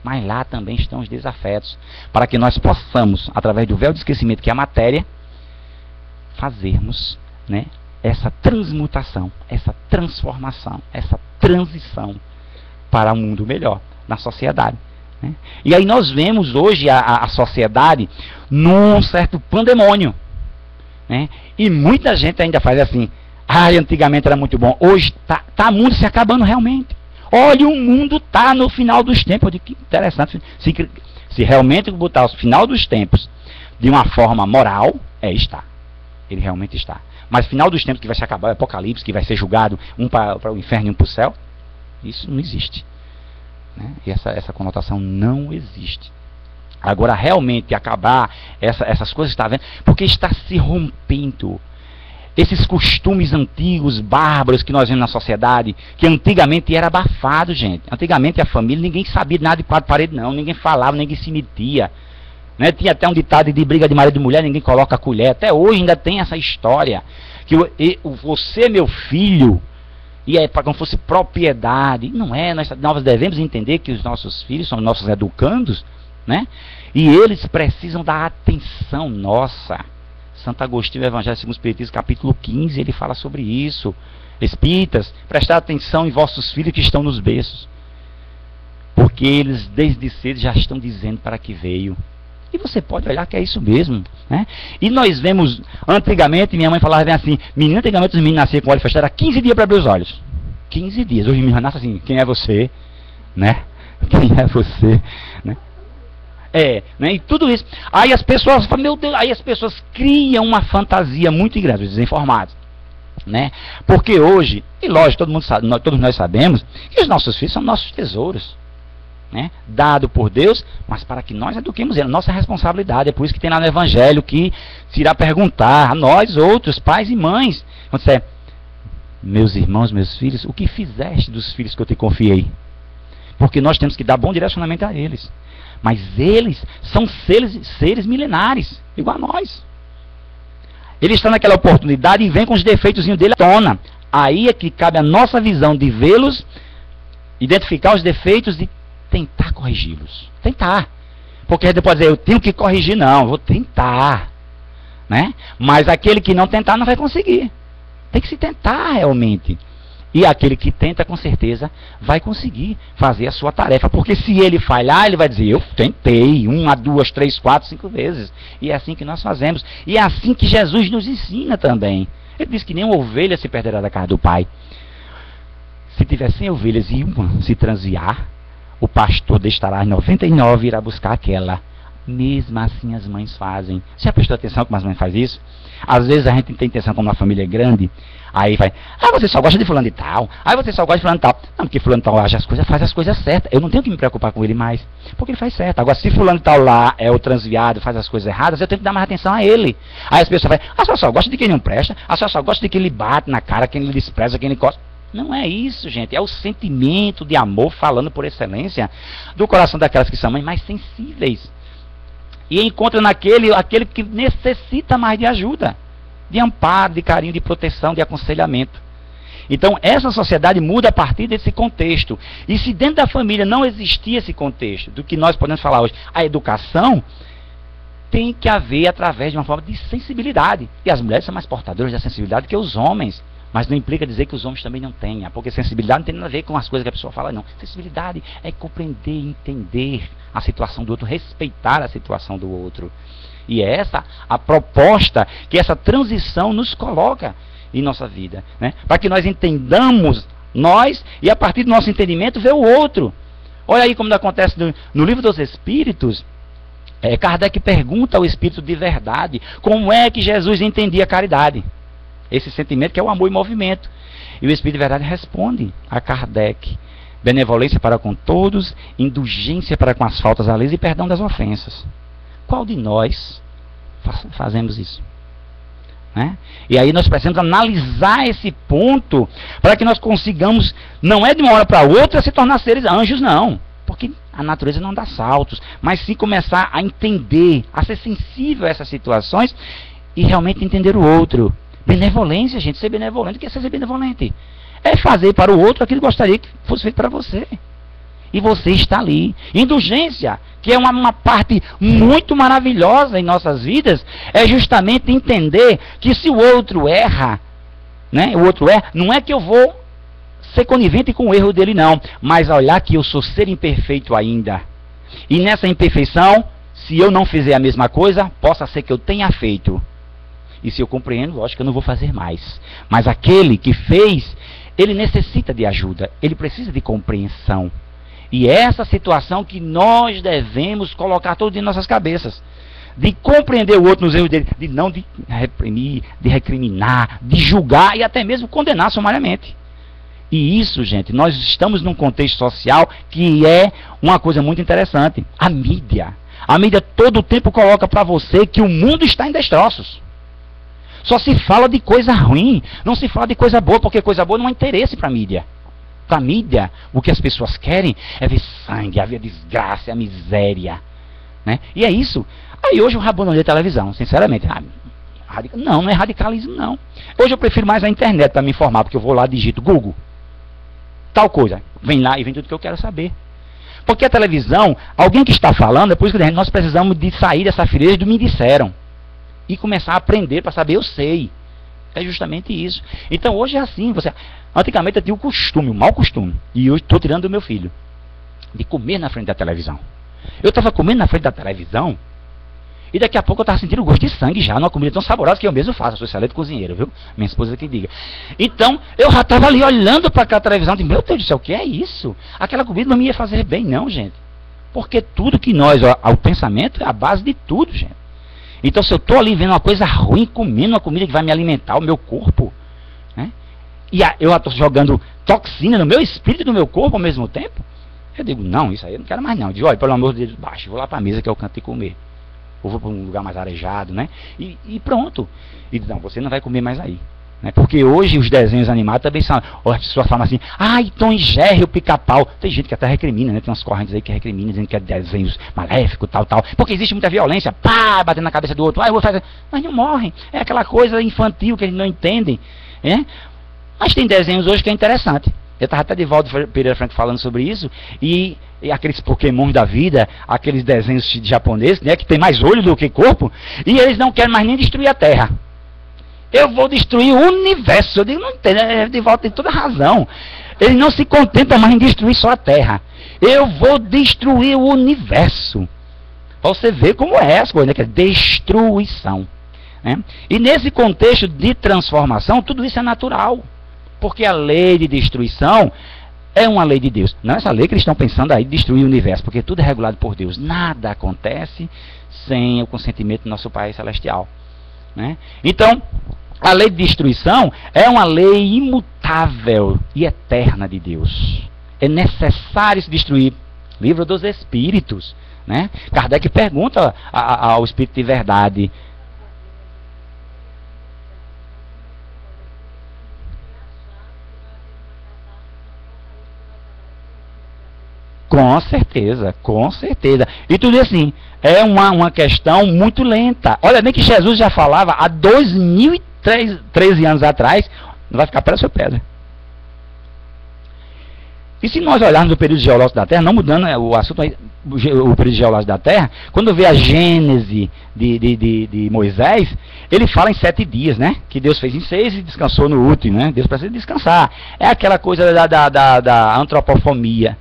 Mas lá também estão os desafetos, para que nós possamos, através do véu de esquecimento que é a matéria, fazermos, né, essa transmutação, essa transformação, essa transição para um mundo melhor na sociedade. Né? E aí nós vemos hoje a sociedade num certo pandemônio. Né? E muita gente ainda faz assim, antigamente era muito bom, hoje está o mundo se acabando realmente. Olha, o mundo está no final dos tempos. Eu digo, que interessante. Se realmente botar o final dos tempos de uma forma moral, está. Ele realmente está. Mas final dos tempos que vai se acabar, o apocalipse, que vai ser julgado um para o inferno e um para o céu, isso não existe. Né? E essa conotação não existe. Agora, realmente acabar essas coisas, está vendo? Porque está se rompendo. Esses costumes antigos, bárbaros que nós vemos na sociedade, que antigamente era abafado, gente. Antigamente a família, ninguém sabia nada de quatro paredes, não. Ninguém falava, ninguém se metia. Né? Tinha até um ditado de briga de marido e mulher, ninguém coloca a colher. Até hoje ainda tem essa história. Que você, meu filho, e é para como fosse propriedade. Não é, nós devemos entender que os nossos filhos são nossos educandos, né? E eles precisam da atenção nossa. Santo Agostinho, Evangelho segundo o Espiritismo, capítulo 15, ele fala sobre isso. Espíritas, prestar atenção em vossos filhos que estão nos berços. Porque eles, desde cedo, já estão dizendo para que veio. E você pode olhar que é isso mesmo. Né? E nós vemos, antigamente, minha mãe falava bem assim, antigamente os meninos nasciam com o olho fechado, era 15 dias para abrir os olhos. 15 dias. Hoje os meninos nascem assim, quem é você? Né? Quem é você? Né? Né? E tudo isso. Aí as pessoas falam, meu Deus, aí as pessoas criam uma fantasia muito grande, os desinformados. Né? Porque hoje, e lógico, todo mundo sabe, todos nós sabemos, que os nossos filhos são nossos tesouros. né, dado por Deus, mas para que nós eduquemos ele. Nossa responsabilidade. É por isso que tem lá no Evangelho que se irá perguntar a nós outros, pais e mães, quando disser, meus irmãos, meus filhos, o que fizeste dos filhos que eu te confiei? Porque nós temos que dar bom direcionamento a eles. Mas eles são seres milenares, igual a nós. Ele está naquela oportunidade e vem com os defeitos dele à tona. Aí é que cabe a nossa visão de vê-los, identificar os defeitos e tentar corrigi-los. Tentar. Porque depois dizer, eu tenho que corrigir, não, eu vou tentar. Né? Mas aquele que não tentar não vai conseguir. Tem que se tentar realmente. E aquele que tenta, com certeza, vai conseguir fazer a sua tarefa. Porque se ele falhar, ele vai dizer, eu tentei 1, 2, 3, 4, 5 vezes. E é assim que nós fazemos. E é assim que Jesus nos ensina também. Ele diz que nenhuma ovelha se perderá da casa do Pai. Se tiver 100 ovelhas e uma se transviar, o pastor deixará as 99 e irá buscar aquela. Mesmo assim as mães fazem. Você já prestou atenção como as mães fazem isso? Às vezes a gente tem intenção, como uma família é grande, aí vai, você só gosta de fulano de tal, você só gosta de fulano de tal. Não, porque fulano de tal age as coisas, faz as coisas certas. Eu não tenho que me preocupar com ele mais, porque ele faz certo. Agora, se fulano de tal lá é o transviado, faz as coisas erradas, eu tenho que dar mais atenção a ele. Aí as pessoas falam, a senhora só gosta de quem não presta, a senhora só gosta de quem lhe bate na cara, quem lhe despreza, quem lhe gosta. Não é isso, gente. É o sentimento de amor, falando por excelência, do coração daquelas que são mães mais sensíveis. E encontra aquele que necessita mais de ajuda, de amparo, de carinho, de proteção, de aconselhamento. Então, essa sociedade muda a partir desse contexto. E se dentro da família não existir esse contexto, do que nós podemos falar hoje, a educação tem que haver através de uma forma de sensibilidade. E as mulheres são mais portadoras da sensibilidade que os homens. Mas não implica dizer que os homens também não tenham, porque sensibilidade não tem nada a ver com as coisas que a pessoa fala, não. Sensibilidade é compreender, entender a situação do outro, respeitar a situação do outro. E é essa a proposta que essa transição nos coloca em nossa vida, né? Para que nós entendamos nós e a partir do nosso entendimento ver o outro. Olha aí como acontece no Livro dos Espíritos. Kardec pergunta ao Espírito de verdade como é que Jesus entendia a caridade. Esse sentimento que é o amor em movimento. E o Espírito de Verdade responde a Kardec. Benevolência para com todos, indulgência para com as faltas alheias e perdão das ofensas. Qual de nós fazemos isso? Né? E aí nós precisamos analisar esse ponto para que nós consigamos, não é de uma hora para outra se tornar seres anjos, não. Porque a natureza não dá saltos, mas sim começar a entender, a ser sensível a essas situações e realmente entender o outro. Benevolência, gente, ser benevolente, o que é ser benevolente? É fazer para o outro aquilo que gostaria que fosse feito para você. E você está ali. Indulgência, que é uma parte muito maravilhosa em nossas vidas, é justamente entender que se o outro erra, né, o outro erra, não é que eu vou ser conivente com o erro dele, não, mas olhar que eu sou ser imperfeito ainda. E nessa imperfeição, se eu não fizer a mesma coisa, possa ser que eu tenha feito. E se eu compreendo, lógico que eu não vou fazer mais. Mas aquele que fez, ele necessita de ajuda. Ele precisa de compreensão. E é essa situação que nós devemos colocar todos em nossas cabeças. De compreender o outro nos erros dele. De não de reprimir, de recriminar, de julgar e até mesmo condenar sumariamente. E isso, gente, nós estamos num contexto social que é uma coisa muito interessante. A mídia. A mídia todo o tempo coloca para você que o mundo está em destroços. Só se fala de coisa ruim, não se fala de coisa boa, porque coisa boa não há interesse para a mídia. Para a mídia, o que as pessoas querem é ver sangue, a ver a desgraça, a miséria. Né? E é isso. Aí hoje eu abandonei a televisão, sinceramente. Não é radicalismo, não. Hoje eu prefiro mais a internet para me informar, porque eu vou lá, digito Google. Tal coisa. Vem lá e vem tudo que eu quero saber. Porque a televisão, alguém que está falando, é por isso que nós precisamos de sair dessa frieza do me disseram. E começar a aprender para saber, eu sei. É justamente isso. Então hoje é assim. Antigamente eu tinha o costume, o mau costume, e hoje estou tirando do meu filho, de comer na frente da televisão. Eu estava comendo na frente da televisão, e daqui a pouco eu estava sentindo o gosto de sangue já, numa comida tão saborosa que eu mesmo faço. Eu sou excelente cozinheiro, viu? Minha esposa que diga. Então, eu já estava ali olhando para aquela televisão, e meu Deus do céu, o que é isso? Aquela comida não me ia fazer bem não, gente. Porque tudo que o pensamento é a base de tudo, gente. Então, se eu estou ali vendo uma coisa ruim, comendo uma comida que vai me alimentar o meu corpo, né? E eu estou jogando toxina no meu espírito e no meu corpo ao mesmo tempo, Eu digo, não, isso aí eu não quero mais não. Eu digo, olha, pelo amor de Deus, baixa, vou lá para a mesa que eu canto e comer. Ou vou para um lugar mais arejado, né? E pronto. E diz, não, você não vai comer mais aí. Né? Porque hoje os desenhos animados também são... As pessoas falam assim, Tom e Jerry, o Pica-Pau. Tem gente que até recrimina, né? Tem umas correntes aí que recrimina, dizendo que é desenhos maléficos, tal. Porque existe muita violência, batendo na cabeça do outro. Eu vou fazer... Mas não morrem. É aquela coisa infantil que eles não entendem. Mas tem desenhos hoje que é interessante. Eu estava até de Valdo Pereira Franco falando sobre isso. E aqueles Pokémon da vida, aqueles desenhos japoneses, né? Que tem mais olho do que corpo. E eles não querem mais nem destruir a Terra. Eu vou destruir o universo. Eu digo, não tem, de volta tem toda razão. Ele não se contenta mais em destruir só a Terra. Eu vou destruir o universo. Pra você ver como é as coisas, né? Que é destruição. Né? E nesse contexto de transformação, tudo isso é natural. Porque a lei de destruição é uma lei de Deus. Não é essa lei que eles estão pensando aí de destruir o universo, porque tudo é regulado por Deus. Nada acontece sem o consentimento do nosso Pai Celestial. Né? Então, a lei de destruição é uma lei imutável e eterna de Deus. É necessário se destruir. Livro dos Espíritos. Né? Kardec pergunta ao Espírito de Verdade. Com certeza, com certeza. E tudo assim, é uma questão muito lenta. Olha bem que Jesus já falava há 2013 anos atrás, não vai ficar pedra sobre pedra. E se nós olharmos o período geológico da Terra, não mudando o assunto, o período geológico da Terra, quando vê a Gênese de Moisés, ele fala em 7 dias, né? Que Deus fez em 6 e descansou no último, né? Deus precisa descansar. É aquela coisa da antropofomia.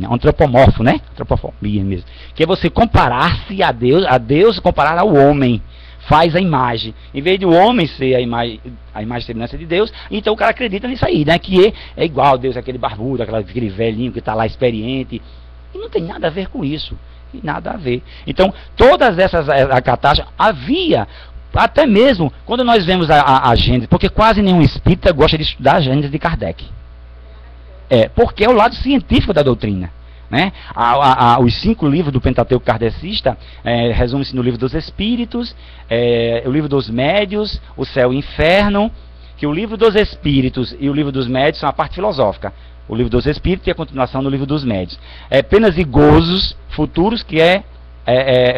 Antropomorfo, né? Antropofobia mesmo. Que é você comparar-se a Deus comparar ao homem. Faz a imagem. Em vez de o homem ser a imagem e semelhança de Deus, então o cara acredita nisso aí, né? Que é igual a Deus, aquele barbudo, aquele velhinho que está lá experiente. E não tem nada a ver com isso. Nada a ver. Então, todas essas catástrofes havia. Até mesmo quando nós vemos a Gênesis, porque quase nenhum espírita gosta de estudar a Gênesis de Kardec. Porque é o lado científico da doutrina. Né? Os 5 livros do Pentateuco kardecista resume-se no Livro dos Espíritos, o Livro dos Médios, o Céu e o Inferno, que o Livro dos Espíritos e o Livro dos Médios são a parte filosófica. O Livro dos Espíritos e a continuação no Livro dos Médios. Penas e gozos futuros, que é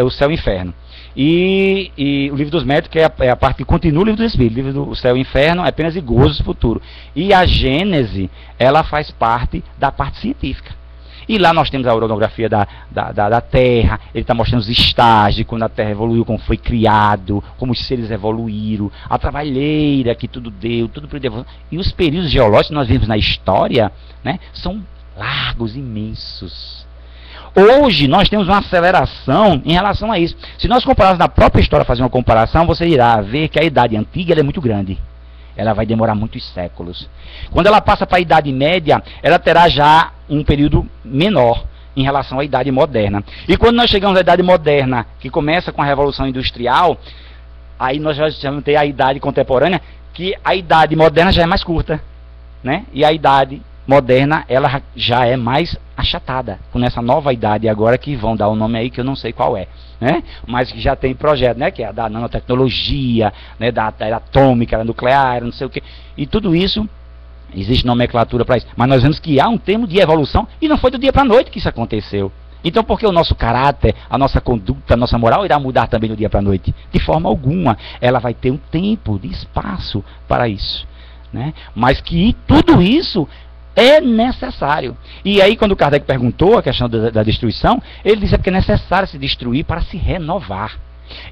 o Céu e o Inferno. E o Livro dos Médios, que é a parte que continua o Livro dos Espíritos. O Livro do Céu e Inferno é apenas e gozos futuro. E a Gênese, ela faz parte da parte científica. E lá nós temos a orografia da Terra, ele está mostrando os estágios de quando a Terra evoluiu, como foi criado, como os seres evoluíram, a trabalheira que tudo deu, tudo por Deus. E os períodos geológicos que nós vimos na história, né, são largos, imensos. Hoje nós temos uma aceleração em relação a isso. Se nós compararmos na própria história, fazer uma comparação, você irá ver que a Idade Antiga ela é muito grande. Ela vai demorar muitos séculos. Quando ela passa para a Idade Média, ela terá já um período menor em relação à Idade Moderna. E quando nós chegamos à Idade Moderna, que começa com a Revolução Industrial, aí nós já vamos ter a Idade Contemporânea, que a Idade Moderna já é mais curta, né? E a Idade Moderna, ela já é mais achatada, com essa nova idade agora, que vão dar um nome aí que eu não sei qual é, né? Mas que já tem projeto, né? Que é da nanotecnologia, né? Da era atômica, da nuclear, não sei o que. E tudo isso, existe nomenclatura para isso. Mas nós vemos que há um termo de evolução, e não foi do dia para a noite que isso aconteceu. Então, por que o nosso caráter, a nossa conduta, a nossa moral irá mudar também do dia para a noite? De forma alguma. Ela vai ter um tempo de espaço para isso, né? Mas que tudo isso é necessário. E aí, quando o Kardec perguntou a questão da destruição, ele disse que é necessário se destruir para se renovar.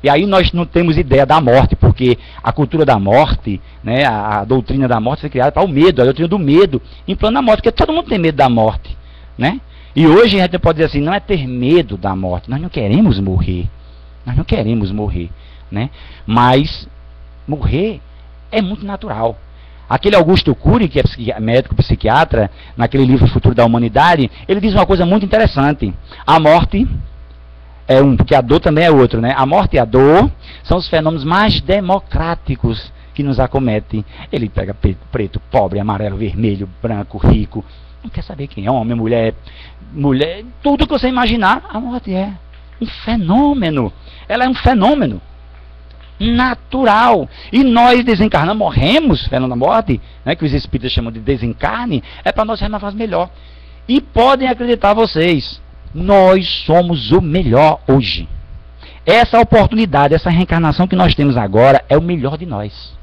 E aí nós não temos ideia da morte, porque a cultura da morte, né, a doutrina da morte foi criada para o medo, a doutrina do medo, em plano da morte, porque todo mundo tem medo da morte, né? E hoje a gente pode dizer assim, não é ter medo da morte, nós não queremos morrer, né? Mas morrer é muito natural. Aquele Augusto Cury, que é médico psiquiatra, naquele livro Futuro da Humanidade, ele diz uma coisa muito interessante. A morte é porque a dor também é outro, né? A morte e a dor são os fenômenos mais democráticos que nos acometem. Ele pega preto, pobre, amarelo, vermelho, branco, rico, Não quer saber quem é homem, mulher, tudo que você imaginar, a morte é um fenômeno. Ela é um fenômeno natural. E nós desencarnamos, morremos, fenômeno da morte, né, que os espíritos chamam de desencarne, é para nós renovarmos melhor. E podem acreditar vocês, nós somos o melhor hoje. Essa oportunidade, essa reencarnação que nós temos agora é o melhor de nós.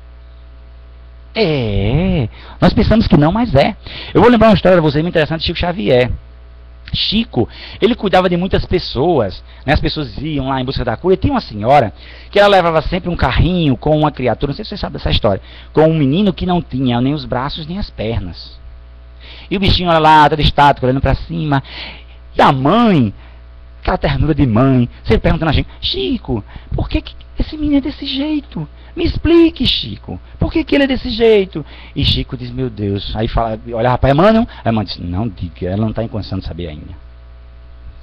Nós pensamos que não, mas é. Eu vou lembrar uma história de você muito interessante de Chico Xavier. Chico, ele cuidava de muitas pessoas, né? As pessoas iam lá em busca da cura, e tinha uma senhora que ela levava sempre um carrinho com uma criatura, não sei se você sabe dessa história, com um menino que não tinha nem os braços nem as pernas. E o bichinho olha lá, todo estático, olhando para cima. E a mãe, aquela ternura de mãe, sempre perguntando a gente, Chico, por que esse menino é desse jeito? Me explique, Chico, por que ele é desse jeito? E Chico diz, meu Deus, aí fala, olha para a Emmanuel, a Emmanuel diz, não diga, ela não está em condição de saber ainda.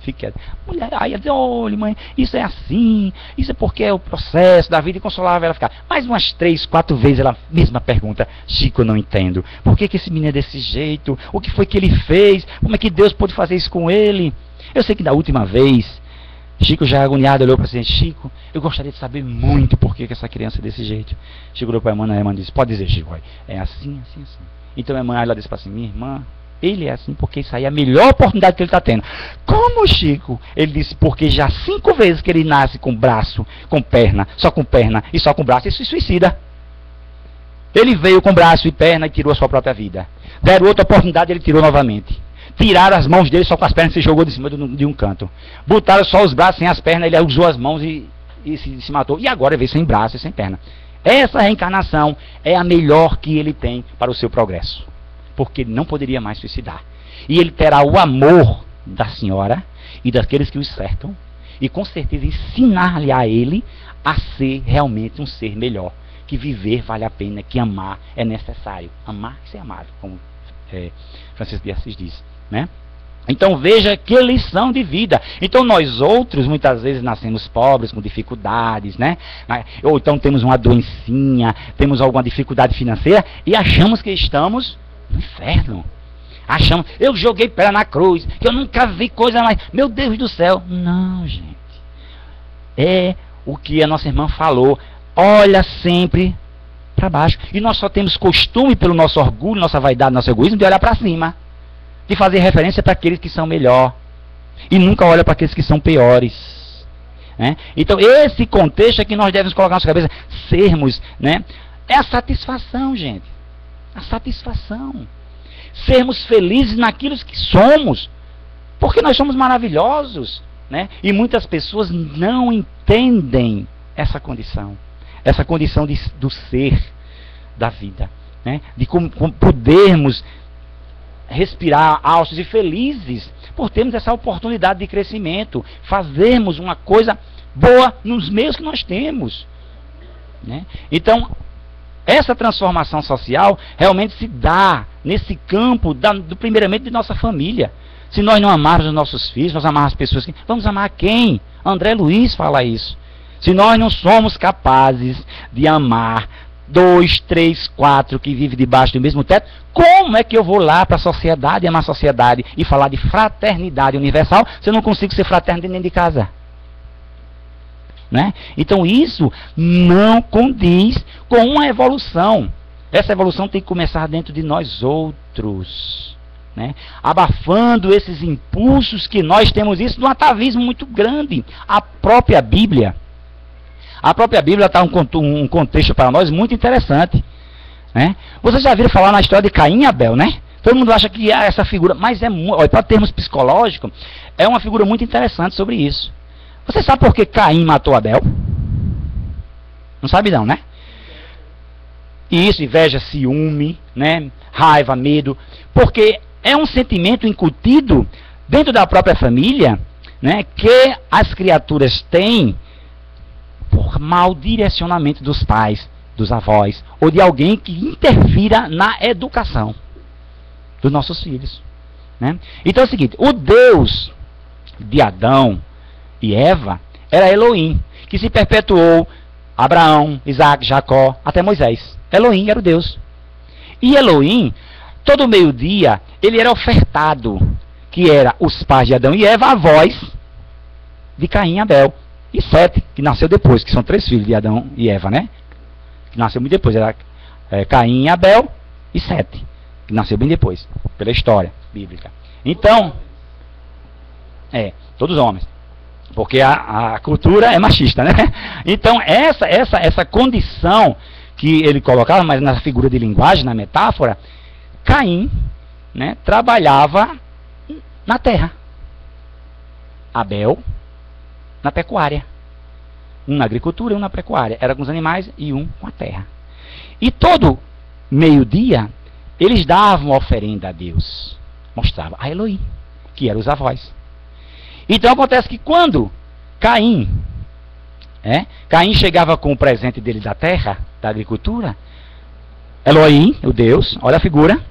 Fica, mulher, aí ela diz, olha mãe, isso é assim, isso é porque é o processo da vida, e consolava ela ficar. Mais umas 3, 4 vezes ela mesma pergunta, Chico, eu não entendo, por que esse menino é desse jeito? O que foi que ele fez? Como é que Deus pôde fazer isso com ele? Eu sei que da última vez, Chico já agoniado olhou para o paciente, Chico, eu gostaria de saber muito por que essa criança é desse jeito. Chico olhou para a Emmanuel disse, pode dizer, Chico, é assim, assim, assim. Então a Emmanuel ela disse para assim, minha irmã, ele é assim porque isso aí é a melhor oportunidade que ele está tendo. Como, Chico? Ele disse, porque já 5 vezes que ele nasce com braço, com perna e só com braço, ele se suicida. Ele veio com braço e perna e tirou a sua própria vida. Deram outra oportunidade, ele tirou novamente. Tiraram as mãos dele só com as pernas e se jogou de cima de um canto. Botaram só os braços sem as pernas, ele usou as mãos e se matou. E agora veio sem braço e sem perna. Essa reencarnação é a melhor que ele tem para o seu progresso. Porque ele não poderia mais suicidar. E ele terá o amor da senhora e daqueles que o cercam. E com certeza ensinar-lhe a ele a ser realmente um ser melhor. Que viver vale a pena, que amar é necessário. Amar e ser amado, como Francisco de Assis diz. Né? Então veja que lição de vida. Então nós outros muitas vezes nascemos pobres, com dificuldades, né? Ou então temos uma doencinha, temos alguma dificuldade financeira e achamos que estamos no inferno. Achamos, eu joguei pedra na cruz, que eu nunca vi coisa mais, meu Deus do céu. Não, gente. É o que a nossa irmã falou, olha sempre para baixo. E nós só temos costume, pelo nosso orgulho, nossa vaidade, nosso egoísmo, de olhar para cima, de fazer referência para aqueles que são melhor e nunca olha para aqueles que são piores, né? Então esse contexto é que nós devemos colocar na nossa cabeça, sermos, né? É a satisfação, gente, a satisfação, sermos felizes naquilo que somos, porque nós somos maravilhosos, né? E muitas pessoas não entendem essa condição do ser da vida, né? De como podermos respirar altos e felizes por termos essa oportunidade de crescimento, fazermos uma coisa boa nos meios que nós temos, né? Então essa transformação social realmente se dá nesse campo primeiramente de nossa família. Se nós não amarmos os nossos filhos, nós amarmos as pessoas, vamos amar quem? André Luiz fala isso. Se nós não somos capazes de amar 2, 3, 4 que vivem debaixo do mesmo teto, como é que eu vou lá para a sociedade, amar a sociedade e falar de fraternidade universal se eu não consigo ser fraterno dentro de casa? Né? Então isso não condiz com uma evolução. Essa evolução tem que começar dentro de nós outros, né? Abafando esses impulsos que nós temos, isso de um atavismo muito grande. A própria Bíblia está um contexto para nós muito interessante, né? Vocês já viram falar na história de Caim e Abel, né? Todo mundo acha que essa figura, mas para termos psicológicos, é uma figura muito interessante sobre isso. Você sabe por que Caim matou Abel? Não sabe não, né? Isso, inveja, ciúme, né? Raiva, medo, porque é um sentimento incutido dentro da própria família, né? Que as criaturas têm por mau direcionamento dos pais, dos avós, ou de alguém que interfira na educação dos nossos filhos, né? Então é o seguinte, o Deus de Adão e Eva era Elohim, que se perpetuou Abraão, Isaac, Jacó, até Moisés. Elohim era o Deus. E Elohim todo meio-dia, ele era ofertado, que era os pais de Adão e Eva, avós de Caim e Abel. E Sete, que nasceu depois, que são 3 filhos de Adão e Eva, né? Que nasceu muito depois, era Caim e Abel e Sete, que nasceu bem depois, pela história bíblica. Então, todos homens, porque a cultura é machista, né? Então, essa condição que ele colocava, mas na figura de linguagem, na metáfora, Caim, né, trabalhava na terra. Abel na pecuária. Um na agricultura e um na pecuária. Era com os animais e um com a terra. E todo meio-dia, eles davam oferenda a Deus. Mostrava a Elohim, que eram os avós. Então acontece que quando Caim chegava com o presente dele da terra, da agricultura, Elohim, o Deus, olha a figura,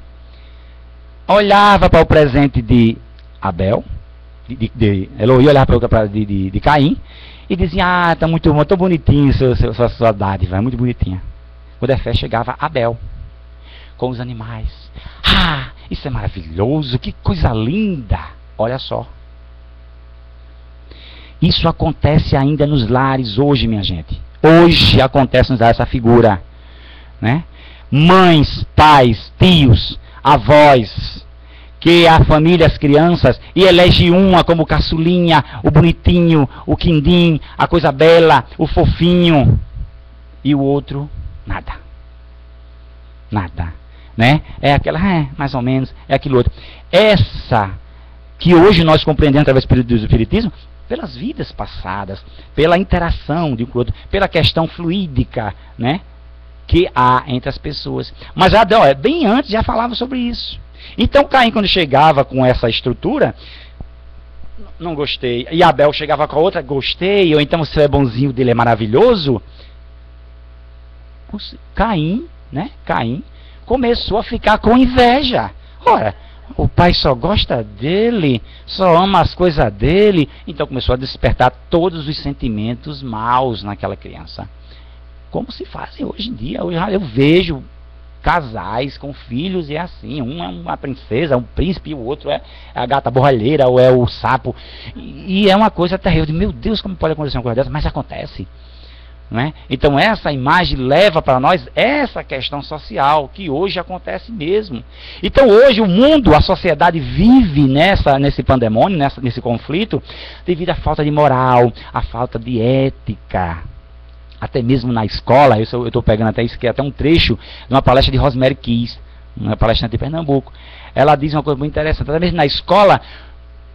olhava para o presente de Abel, Elohim olhava para de Caim, e dizia, tá muito bom, tão bonitinho sua dádiva, é muito bonitinha. Quando a fé chegava Abel, com os animais. Isso é maravilhoso, que coisa linda. Olha só. Isso acontece ainda nos lares hoje, minha gente. Hoje acontece nos lares essa figura, né? Mães, pais, tios, avós, que a família, as crianças, e elege uma como caçulinha, o bonitinho, o quindim, a coisa bela, o fofinho, e o outro, nada. Nada, né? É aquela, mais ou menos, é aquilo outro. Essa, que hoje nós compreendemos através do Espiritismo, pelas vidas passadas, pela interação de um com o outro, pela questão fluídica, né, que há entre as pessoas. Mas já, bem antes já falava sobre isso. Então Caim, quando chegava com essa estrutura, não gostei, e Abel chegava com a outra, gostei, ou então você é bonzinho, dele é maravilhoso, Caim começou a ficar com inveja. Ora, o pai só gosta dele, só ama as coisas dele. Então começou a despertar todos os sentimentos maus naquela criança. Como se fazem hoje em dia. Eu vejo casais com filhos e é assim. Um é uma princesa, um príncipe, e o outro é a gata borralheira ou é o sapo. E é uma coisa terrível. Meu Deus, como pode acontecer uma coisa dessa? Mas acontece. Não é? Então essa imagem leva para nós essa questão social que hoje acontece mesmo. Então hoje o mundo, a sociedade vive nesse pandemônio, nesse conflito, devido à falta de moral, à falta de ética. Até mesmo na escola, eu estou pegando até um trecho de uma palestra de Rosemary Kiss, uma palestrante de Pernambuco. Ela diz uma coisa muito interessante, até mesmo na escola,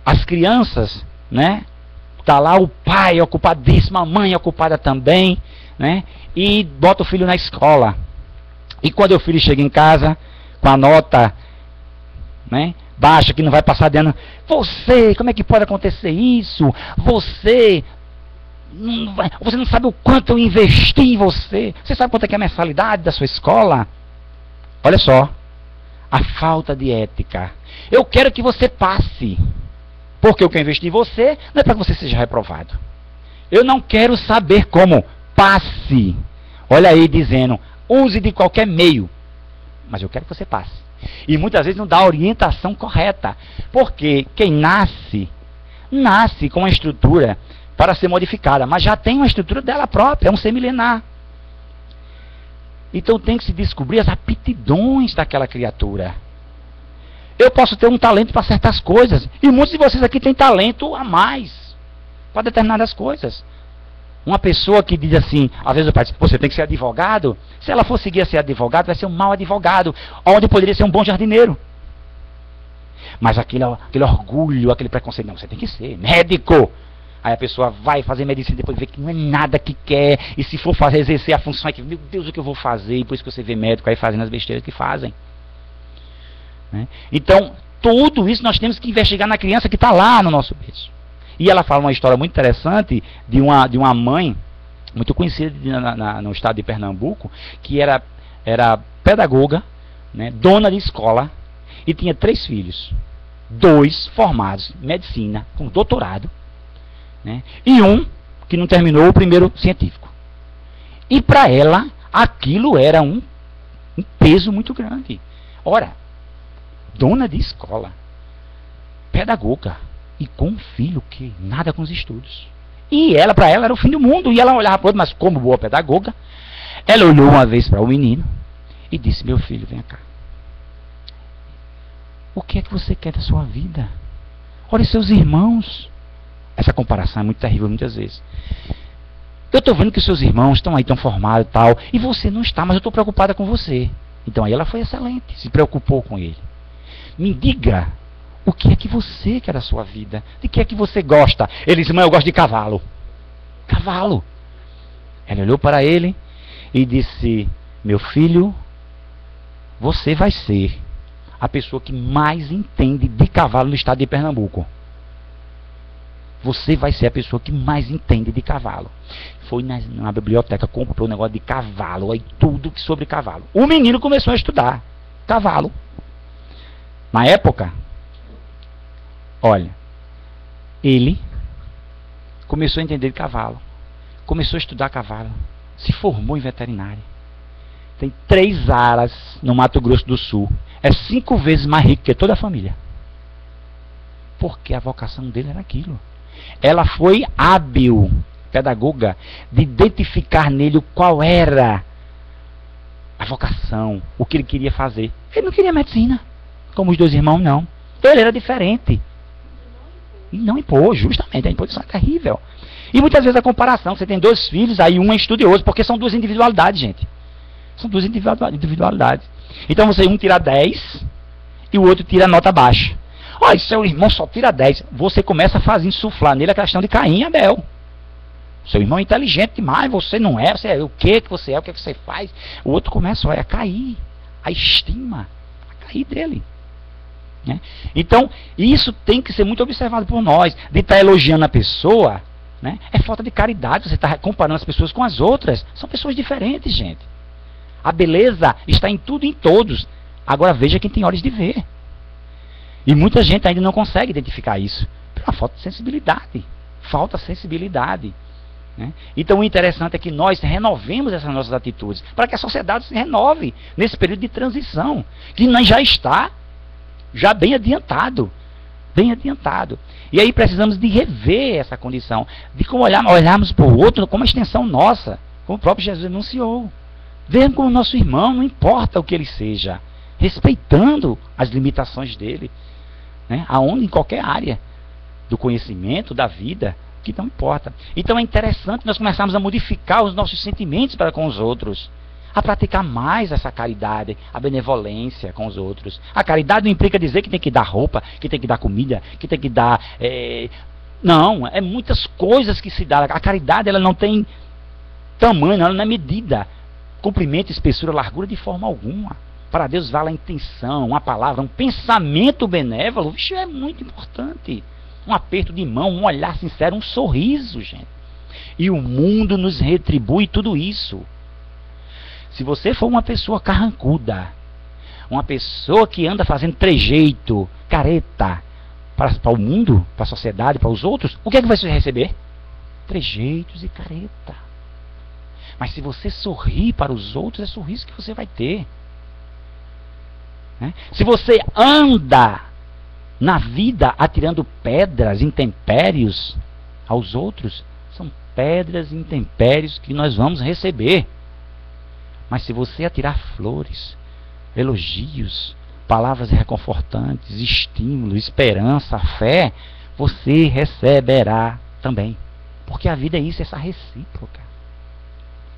as crianças, né? Está lá o pai ocupadíssimo, a mãe ocupada também, né? E bota o filho na escola. E quando o filho chega em casa, com a nota, né, baixa, que não vai passar de ano, você, como é que pode acontecer isso? Você não sabe o quanto eu investi em você. Você sabe quanto é que é a mensalidade da sua escola? Olha só, a falta de ética. Eu quero que você passe. Porque o que eu investi em você não é para que você seja reprovado. Eu não quero saber como. Passe. Olha aí dizendo, use de qualquer meio. Mas eu quero que você passe. E muitas vezes não dá a orientação correta. Porque quem nasce com uma estrutura para ser modificada. Mas já tem uma estrutura dela própria. É um ser milenar. Então tem que se descobrir as aptidões daquela criatura. Eu posso ter um talento para certas coisas. E muitos de vocês aqui têm talento a mais para determinadas coisas. Uma pessoa que diz assim, às vezes o pai diz, você tem que ser advogado. Se ela for seguir a ser advogado, vai ser um mau advogado. Onde poderia ser um bom jardineiro. Mas aquele orgulho, aquele preconceito, não, você tem que ser médico. Aí a pessoa vai fazer medicina e depois vê que não é nada que quer. E se for exercer a função, é que, meu Deus, o que eu vou fazer? E por isso que você vê médico aí fazendo as besteiras que fazem. Né? Então, tudo isso nós temos que investigar na criança que está lá no nosso berço. E ela fala uma história muito interessante de uma mãe, muito conhecida no estado de Pernambuco, que era pedagoga, né, dona de escola, e tinha 3 filhos. 2 formados em medicina, com doutorado, né, e um que não terminou o primeiro científico. E para ela, aquilo era um peso muito grande. Ora, dona de escola, pedagoga, e com um filho que nada com os estudos. E ela, para ela, era o fim do mundo. E ela olhava para o outro, mas como boa pedagoga, ela olhou uma vez para o menino e disse: meu filho, vem cá. O que é que você quer da sua vida? Olha os seus irmãos. Essa comparação é muito terrível muitas vezes. Eu estou vendo que os seus irmãos estão aí, tão formados e tal, e você não está, mas eu estou preocupada com você. Então aí ela foi excelente, se preocupou com ele. Me diga, o que é que você quer da sua vida? De que é que você gosta? Ele disse: mãe, eu gosto de cavalo. Cavalo. Ela olhou para ele e disse: meu filho, você vai ser a pessoa que mais entende de cavalo no estado de Pernambuco. Você vai ser a pessoa que mais entende de cavalo. Foi na biblioteca, comprou um negócio de cavalo, aí tudo sobre cavalo. O menino começou a estudar cavalo. Na época, olha, ele começou a entender de cavalo, começou a estudar cavalo, se formou em veterinária. Tem 3 aras no Mato Grosso do Sul. É 5 vezes mais rico que toda a família. Porque a vocação dele era aquilo. Ela foi hábil, pedagoga, de identificar nele qual era a vocação, o que ele queria fazer. Ele não queria medicina, como os 2 irmãos, não. Ele era diferente. E não impôs, justamente, a imposição é terrível. E muitas vezes a comparação, você tem 2 filhos, aí um é estudioso, porque são 2 individualidades, gente. São 2 individualidades. Então você um tira 10 e o outro tira nota baixa. Olha, seu irmão só tira 10. Você começa a fazer insuflar nele a questão de Caim e Abel. Seu irmão é inteligente demais, você não é, você é o que você é, o que você faz. O outro começa a cair, a estima, a cair dele. Né? Então, isso tem que ser muito observado por nós. De estar elogiando a pessoa, né? É falta de caridade. Você está comparando as pessoas com as outras. São pessoas diferentes, gente. A beleza está em tudo e em todos. Agora veja quem tem olhos de ver. E muita gente ainda não consegue identificar isso. Pela falta de sensibilidade. Falta sensibilidade. Né? Então o interessante é que nós renovemos essas nossas atitudes. Para que a sociedade se renove nesse período de transição. Que nós já está já bem adiantado. Bem adiantado. E aí precisamos de rever essa condição. De como olharmos para o outro como uma extensão nossa. Como o próprio Jesus anunciou. Vejam como nosso irmão, não importa o que ele seja, respeitando as limitações dele, né? Aonde, em qualquer área do conhecimento, da vida, que não importa. Então é interessante nós começarmos a modificar os nossos sentimentos para com os outros, a praticar mais essa caridade, a benevolência com os outros. A caridade não implica dizer que tem que dar roupa, que tem que dar comida, que tem que dar... Não, é muitas coisas que se dá. A caridade ela não tem tamanho, ela não é medida. Comprimento, espessura, largura de forma alguma. Para Deus vale a intenção, uma palavra, um pensamento benévolo. Vixe, é muito importante. Um aperto de mão, um olhar sincero, um sorriso, gente. E o mundo nos retribui tudo isso. Se você for uma pessoa carrancuda, uma pessoa que anda fazendo trejeito, careta, para o mundo, para a sociedade, para os outros, o que é que vai receber? Trejeitos e careta. Mas se você sorrir para os outros, é sorriso que você vai ter. Né? Se você anda na vida atirando pedras, intempéries aos outros, são pedras e intempéries que nós vamos receber. Mas se você atirar flores, elogios, palavras reconfortantes, estímulo, esperança, fé, você receberá também. Porque a vida é isso, essa recíproca.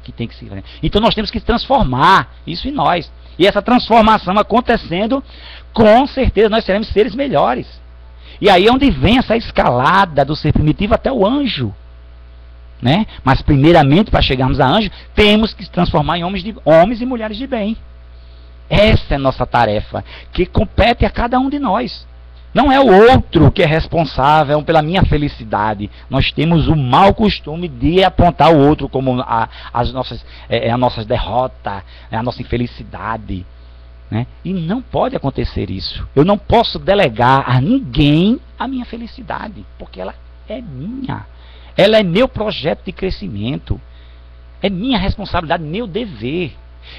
Que tem que se... Então nós temos que transformar isso em nós. E essa transformação acontecendo, com certeza nós seremos seres melhores. E aí é onde vem essa escalada do ser primitivo até o anjo. Né? Mas primeiramente, para chegarmos a anjo, temos que se transformar em homens e mulheres de bem. Essa é a nossa tarefa, que compete a cada um de nós. Não é o outro que é responsável pela minha felicidade. Nós temos o mau costume de apontar o outro como a nossa derrota, a nossa infelicidade. Né? E não pode acontecer isso. Eu não posso delegar a ninguém a minha felicidade, porque ela é minha. Ela é meu projeto de crescimento. É minha responsabilidade, meu dever.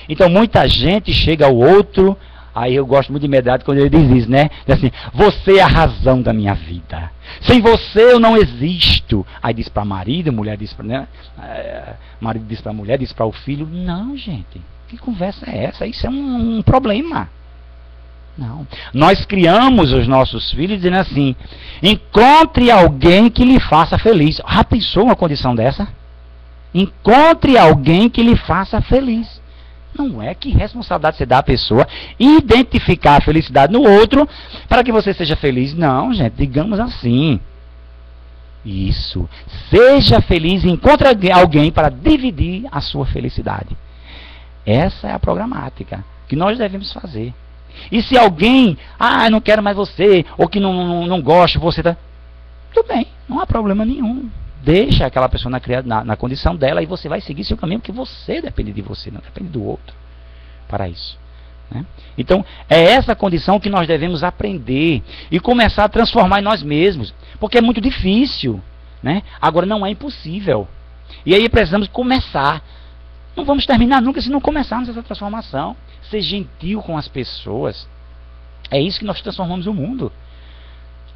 Então muita gente chega ao outro Aí eu gosto muito de Medrado quando ele diz isso, né? Diz assim, você é a razão da minha vida. Sem você eu não existo. Aí diz para marido, mulher diz para, né? Marido diz para mulher, diz para o filho. Não, gente. Que conversa é essa? Isso é um problema. Não. Nós criamos os nossos filhos dizendo assim, encontre alguém que lhe faça feliz. Já pensou uma condição dessa? Encontre alguém que lhe faça feliz. Não é que responsabilidade você dá à pessoa identificar a felicidade no outro para que você seja feliz. Não, gente, digamos assim. Isso. Seja feliz e encontre alguém para dividir a sua felicidade. Essa é a programática que nós devemos fazer. E se alguém, não quero mais você, ou que não gosta, você tá... Tudo bem, não há problema nenhum. Deixa aquela pessoa na condição dela e você vai seguir seu caminho, porque você depende de você, não depende do outro para isso. Né? Então, é essa condição que nós devemos aprender e começar a transformar em nós mesmos, porque é muito difícil. Né? Agora, não é impossível. E aí precisamos começar. Não vamos terminar nunca se não começarmos essa transformação. Ser gentil com as pessoas. É isso que nós transformamos o mundo.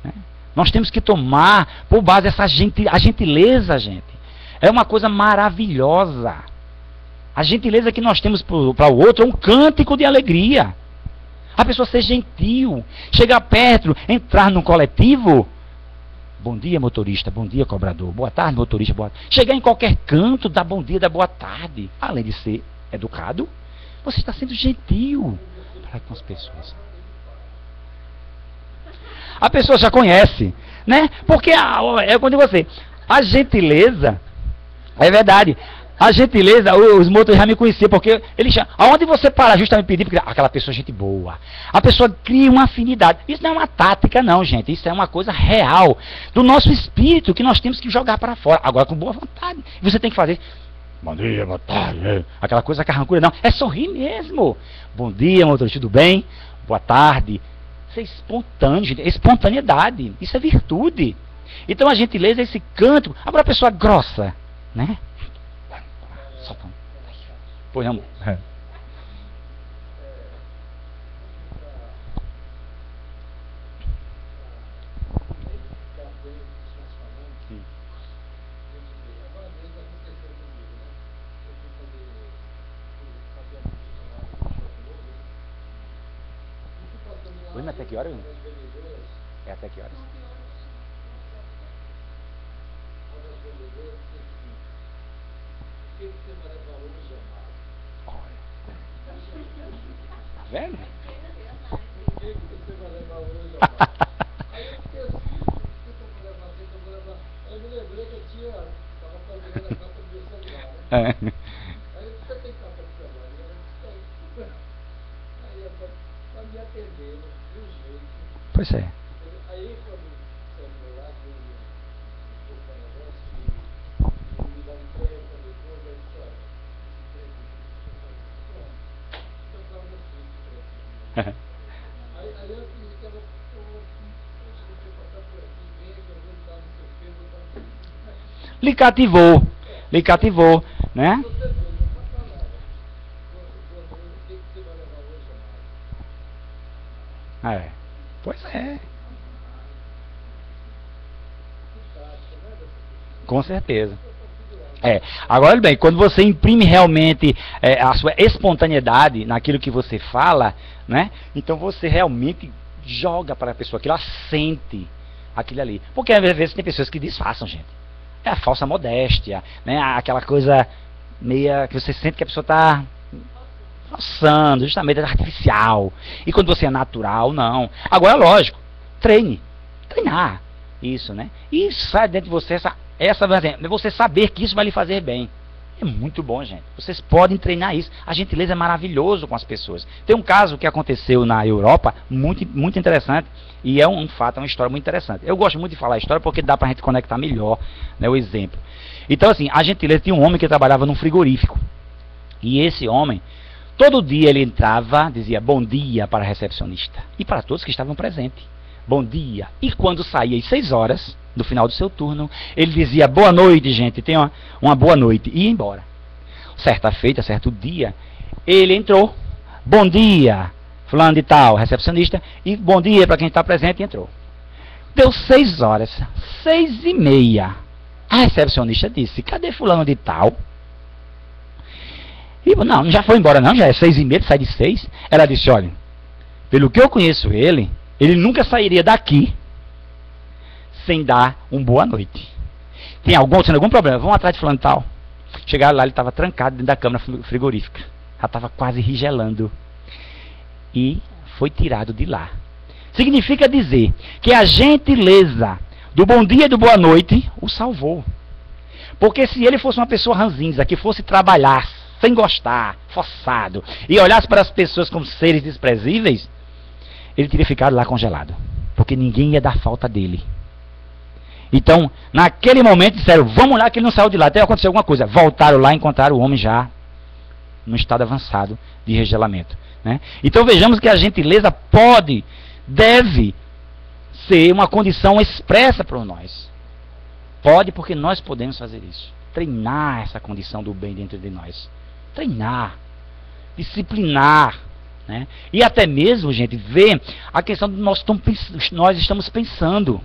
Né? Nós temos que tomar por base a gentileza, gente. É uma coisa maravilhosa. A gentileza que nós temos para o outro é um cântico de alegria. A pessoa ser gentil, chegar perto, entrar num coletivo. Bom dia, motorista. Bom dia, cobrador. Boa tarde, motorista. Boa tarde. Chegar em qualquer canto, dar bom dia, dar boa tarde. Além de ser educado, você está sendo gentil para com as pessoas. A pessoa já conhece, né? Porque é quando você, a gentileza, é verdade, a gentileza, os motoristas já me conheciam, porque eles chamam, aonde você para, justamente pedir, porque aquela pessoa é gente boa. A pessoa cria uma afinidade. Isso não é uma tática, não, gente. Isso é uma coisa real do nosso espírito que nós temos que jogar para fora. Agora com boa vontade. Você tem que fazer. Bom dia, boa tarde. Aquela coisa carrancuda, não. É sorrir mesmo. Bom dia, motorista, tudo bem? Boa tarde. Isso é espontâneo, gente. É espontaneidade. Isso é virtude. Então a gentileza é esse canto. Agora a pessoa grossa, né? Solta. Pois não. Oi, mas até que horas? É até que horas? Tá vendo? Eu me lembrei que eu estava fazendo a capa do meu celular. É. Aí você tem capa de celular? Aí para me atender de um jeito. Pois é. Aí quando o celular teve um negócio que me dá entrega depois, aí disse, olha, eu estava no sítio. Aí eu fiz que ela você passar por aqui, vem, eu vou dar no seu filho, eu vou dar no seu filho. Lhe cativou, né? É. Pois é. Com certeza. Agora, bem, quando você imprime realmente a sua espontaneidade naquilo que você fala, né? Então você realmente joga para a pessoa que ela sente aquilo ali. Porque às vezes tem pessoas que disfarçam, gente. É a falsa modéstia, né? Aquela coisa meia que você sente que a pessoa está forçando, justamente artificial. E quando você é natural, não. Agora, lógico, treinar isso, né? E sai dentro de você você saber que isso vai lhe fazer bem. É muito bom, gente. Vocês podem treinar isso. A gentileza é maravilhoso com as pessoas. Tem um caso que aconteceu na Europa, muito, muito interessante, e é um fato, é uma história muito interessante. Eu gosto muito de falar a história porque dá pra gente conectar melhor, né, o exemplo. Então, assim, a gentileza tinha um homem que trabalhava num frigorífico. E esse homem, todo dia ele entrava, dizia bom dia para a recepcionista e para todos que estavam presentes. Bom dia. E quando saía às 6 horas, no final do seu turno, ele dizia boa noite, gente, tenha uma boa noite, e ia embora. Certa feita, certo dia, ele entrou, bom dia, fulano de tal, recepcionista, e bom dia para quem está presente, e entrou. Deu 6 horas, 6h30. A recepcionista disse, cadê fulano de tal? E, não já foi embora não, já é 6h30, sai de 6. Ela disse, olha, pelo que eu conheço ele nunca sairia daqui sem dar uma boa noite. Tem algum problema? Vamos atrás de fulano de tal. Chegaram lá, ele estava trancado dentro da câmara frigorífica. Já estava quase rigelando. E foi tirado de lá. Significa dizer que a gentileza do bom dia e do boa noite o salvou. Porque se ele fosse uma pessoa ranzinza, que fosse trabalhar sem gostar, forçado, e olhasse para as pessoas como seres desprezíveis, ele teria ficado lá congelado. Porque ninguém ia dar falta dele. Então, naquele momento disseram, vamos lá que ele não saiu de lá, até acontecer alguma coisa. Voltaram lá e encontraram o homem já no estado avançado de regelamento. Né? Então vejamos que a gentileza deve ser uma condição expressa para nós. Pode, porque nós podemos fazer isso. Treinar essa condição do bem dentro de nós. Treinar. Disciplinar. Né? E até mesmo, gente, ver a questão do nós estamos pensando.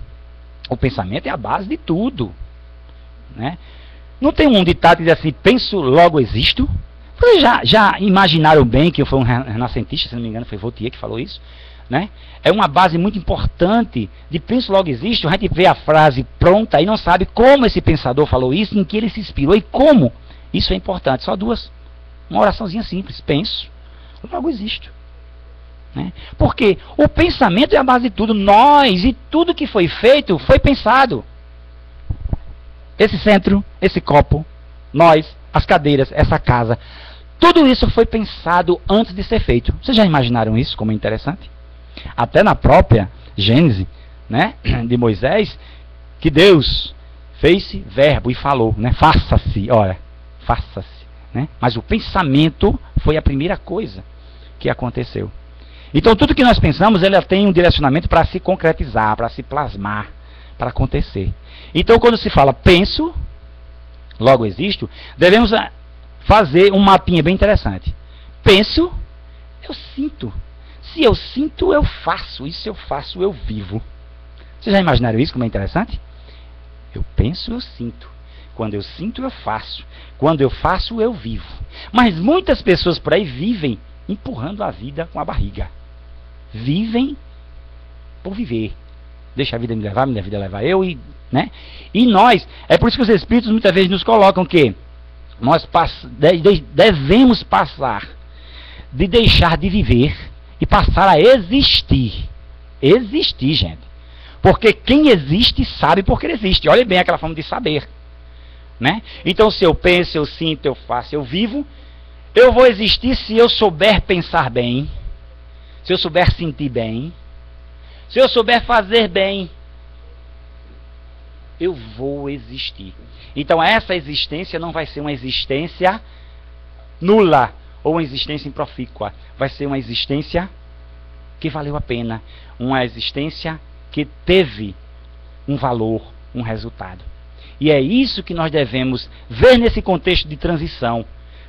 O pensamento é a base de tudo. Né? Não tem um ditado que diz assim, penso, logo existo? Vocês já imaginaram bem que foi um renascentista, se não me engano, foi Voltaire que falou isso? Né? É uma base muito importante de penso, logo existo. A gente vê a frase pronta e não sabe como esse pensador falou isso, em que ele se inspirou e como. Isso é importante. Só uma oraçãozinha simples. Penso, logo existo. Né? Porque o pensamento é a base de tudo. Nós e tudo que foi feito foi pensado. Esse centro, esse copo, nós, as cadeiras, essa casa, tudo isso foi pensado antes de ser feito. Vocês já imaginaram isso como é interessante? Até na própria Gênese, né, de Moisés, que Deus fez-se verbo e falou, né, faça-se, ora, faça-se. Né? Mas o pensamento foi a primeira coisa que aconteceu. Então tudo que nós pensamos, ele tem um direcionamento para se concretizar, para se plasmar, para acontecer. Então quando se fala penso, logo existo, devemos fazer um mapinha bem interessante. Penso, eu sinto. Se eu sinto, eu faço. E se eu faço, eu vivo. Vocês já imaginaram isso como é interessante? Eu penso, eu sinto. Quando eu sinto, eu faço. Quando eu faço, eu vivo. Mas muitas pessoas por aí vivem empurrando a vida com a barriga. Vivem por viver. Deixa a vida me levar, minha vida levar eu. Né? E nós, é por isso que os Espíritos muitas vezes nos colocam que nós devemos passar de deixar de viver e passar a existir. Existir, gente. Porque quem existe sabe porque ele existe. Olha bem aquela forma de saber. Né? Então se eu penso, eu sinto, eu faço, eu vivo, eu vou existir se eu souber pensar bem, se eu souber sentir bem, se eu souber fazer bem, eu vou existir. Então essa existência não vai ser uma existência nula ou uma existência improfícua. Vai ser uma existência que valeu a pena. Uma existência que teve um valor, um resultado. E é isso que nós devemos ver nesse contexto de transição.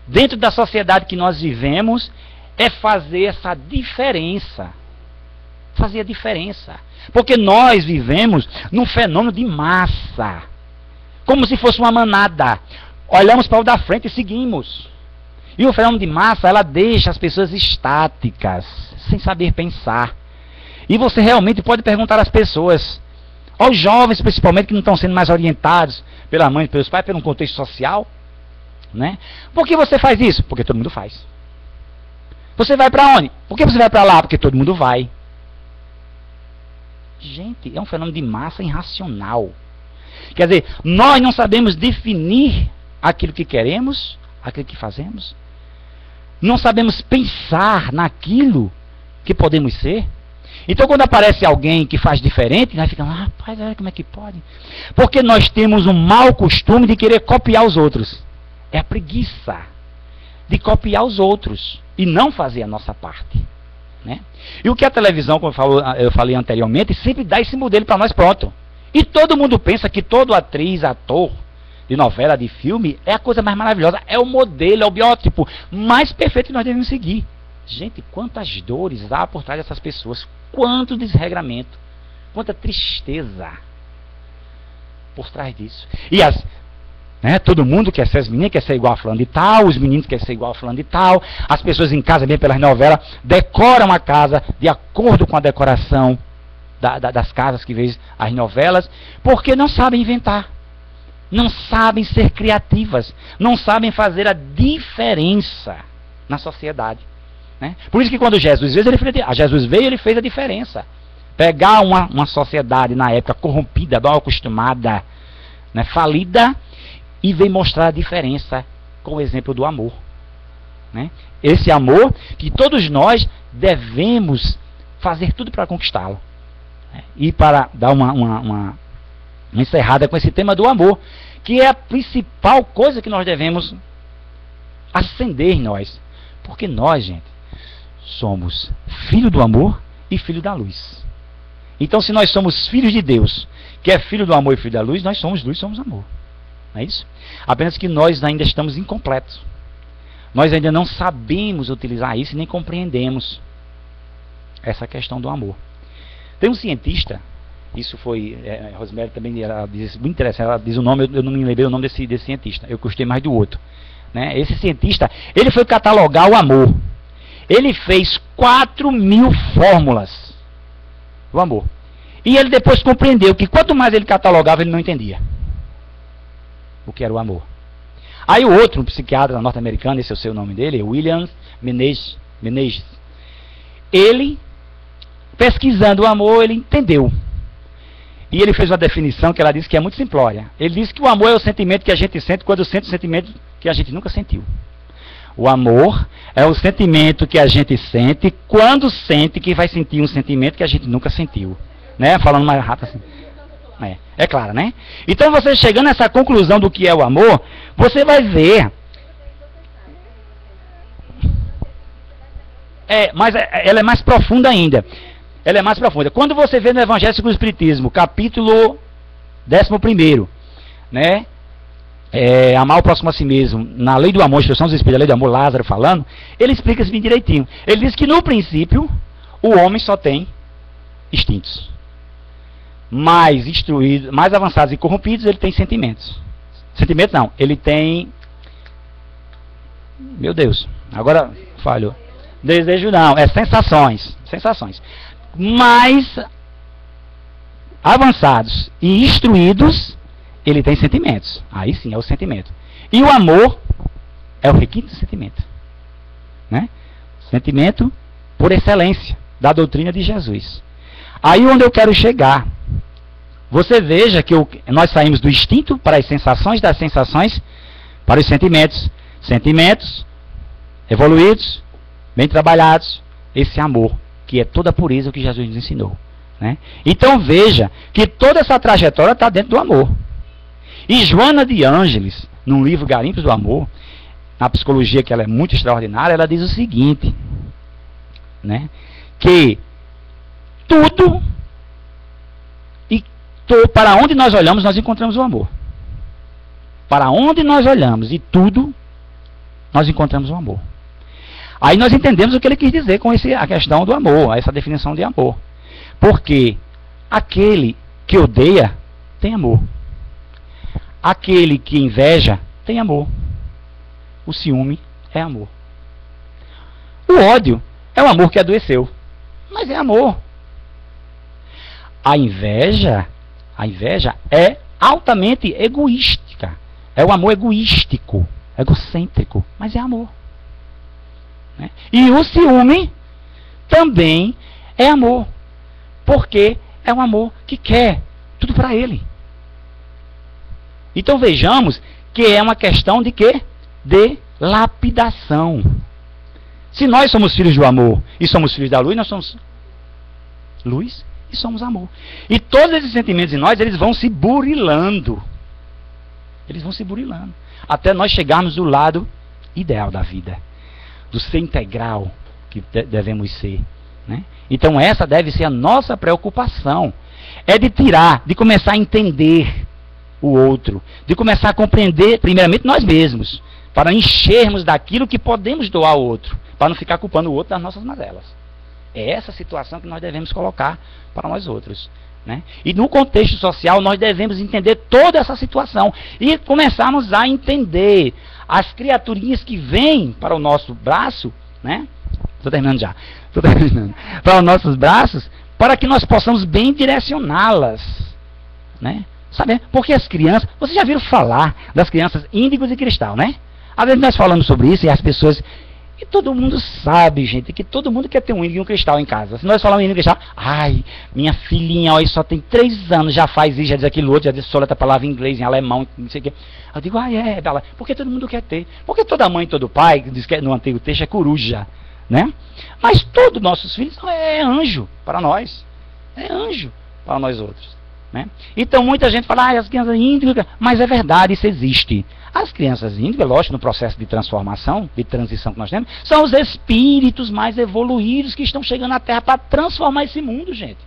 Dentro da sociedade que nós vivemos, é fazer essa diferença. Fazer a diferença. Porque nós vivemos num fenômeno de massa. Como se fosse uma manada. Olhamos para o da frente e seguimos. E o fenômeno de massa, ela deixa as pessoas estáticas, sem saber pensar. E você realmente pode perguntar às pessoas, aos jovens principalmente, que não estão sendo mais orientados pela mãe, pelos pais, pelo contexto social, né? Por que você faz isso? Porque todo mundo faz. Você vai para onde? Por que você vai para lá? Porque todo mundo vai. Gente, é um fenômeno de massa irracional. Quer dizer, nós não sabemos definir aquilo que queremos, aquilo que fazemos. Não sabemos pensar naquilo que podemos ser. Então quando aparece alguém que faz diferente, nós ficamos, rapaz, olha como é que pode. Porque nós temos um mau costume de querer copiar os outros. É a preguiça de copiar os outros e não fazer a nossa parte. Né? E o que a televisão, como eu falei anteriormente, sempre dá esse modelo para nós pronto. E todo mundo pensa que todo atriz, ator de novela, de filme, é a coisa mais maravilhosa. É o modelo, é o biótipo mais perfeito que nós devemos seguir. Gente, quantas dores há por trás dessas pessoas, quanto desregramento, quanta tristeza por trás disso. E todo mundo quer ser, as meninas querem ser igual a fulano de tal, os meninos querem ser igual a fulano de tal, as pessoas em casa, bem pelas novelas, decoram a casa de acordo com a decoração das casas que veem as novelas, porque não sabem inventar, não sabem ser criativas, não sabem fazer a diferença na sociedade. Né? Por isso que quando Jesus veio, ele fez a diferença. Pegar uma sociedade na época corrompida, mal acostumada, né, falida, e veio mostrar a diferença com o exemplo do amor. Né? Esse amor que todos nós devemos fazer tudo para conquistá-lo. E para dar uma encerrada com esse tema do amor, que é a principal coisa que nós devemos acender em nós. Porque nós, gente, somos filho do amor e filho da luz. Então, se nós somos filhos de Deus, que é filho do amor e filho da luz, nós somos luz, somos amor. Não é isso? Apenas que nós ainda estamos incompletos. Nós ainda não sabemos utilizar isso e nem compreendemos essa questão do amor. Tem um cientista, isso foi, Rosemary também ela diz muito interessante, ela diz o nome, eu não me lembrei o nome desse cientista, eu gostei mais do outro. Né? Esse cientista, ele foi catalogar o amor. Ele fez 4.000 fórmulas do amor. E ele depois compreendeu que quanto mais ele catalogava, ele não entendia o que era o amor. Aí o outro, um psiquiatra norte-americano, esse eu sei o nome dele, William Menezes, ele, pesquisando o amor, ele entendeu. E ele fez uma definição que ela disse que é muito simplória. Ele disse que o amor é o sentimento que a gente sente quando sente o sentimento que a gente nunca sentiu. O amor é o sentimento que a gente sente quando sente que vai sentir um sentimento que a gente nunca sentiu. Né? Falando mais rápido assim. É claro, né? Então você chegando nessa conclusão do que é o amor, você vai ver. Mas ela é mais profunda ainda. Ela é mais profunda. Quando você vê no Evangelho segundo o Espiritismo, capítulo 11, né? Amar o próximo a si mesmo, na lei do amor, instrução dos Espíritos, a lei do amor, Lázaro falando, ele explica isso bem direitinho. Ele diz que no princípio, o homem só tem instintos. Mais instruídos, mais avançados e corrompidos, ele tem sentimentos. Sentimentos não, ele tem... Meu Deus, agora falhou. Desejo não, sensações. Sensações. Mais avançados e instruídos, ele tem sentimentos. Aí sim, é o sentimento. E o amor é o requinte do sentimento. Né? Sentimento por excelência da doutrina de Jesus. Aí onde eu quero chegar. Você veja que nós saímos do instinto para as sensações, das sensações para os sentimentos. Sentimentos evoluídos, bem trabalhados. Esse amor, que é toda a pureza que Jesus nos ensinou. Né? Então veja que toda essa trajetória está dentro do amor. E Joana de Ângeles, num livro Garimpos do Amor, na psicologia que ela é muito extraordinária, ela diz o seguinte, né? Que tudo e para onde nós olhamos, nós encontramos o amor. Para onde nós olhamos e tudo, nós encontramos o amor. Aí nós entendemos o que ele quis dizer com a questão do amor, essa definição de amor. Porque aquele que odeia tem amor. Aquele que inveja tem amor. O ciúme é amor. O ódio é o amor que adoeceu, mas é amor. A inveja é altamente egoística. É o amor egoístico, egocêntrico, mas é amor. Né? E o ciúme também é amor, porque é um amor que quer tudo para ele. Então vejamos que é uma questão de quê? De lapidação. Se nós somos filhos do amor e somos filhos da luz, nós somos luz e somos amor. E todos esses sentimentos em nós, eles vão se burilando. Eles vão se burilando. Até nós chegarmos do lado ideal da vida. Do ser integral que devemos ser. Né? Então essa deve ser a nossa preocupação. É de tirar, de começar a entender o outro. De começar a compreender, primeiramente, nós mesmos. Para enchermos daquilo que podemos doar ao outro. para não ficar culpando o outro das nossas mazelas. É essa situação que nós devemos colocar para nós outros. Né? E no contexto social nós devemos entender toda essa situação e começarmos a entender as criaturinhas que vêm para o nosso braço, né? Estou terminando já. Para os nossos braços, para que nós possamos bem direcioná-las. Né? Sabe? Porque as crianças, vocês já viram falar das crianças índigos e cristal, né? Às vezes nós falamos sobre isso e as pessoas... E todo mundo sabe, gente, que todo mundo quer ter um índigo e um cristal em casa. Se nós falamos índigo e cristal, ai, minha filhinha, olha, só tem 3 anos, já faz isso, já diz aquilo outro, já diz outra palavra em inglês, em alemão, não sei o quê. Eu digo, Bela, porque todo mundo quer ter. Porque toda mãe e todo pai, diz que no antigo texto, é coruja, né? Mas todos nossos filhos é anjo para nós. É anjo para nós outros. Né? Então muita gente fala, as crianças índigas, mas é verdade, isso existe. As crianças índigas, lógico, no processo de transformação, de transição que nós temos, são os espíritos mais evoluídos que estão chegando à Terra para transformar esse mundo, gente.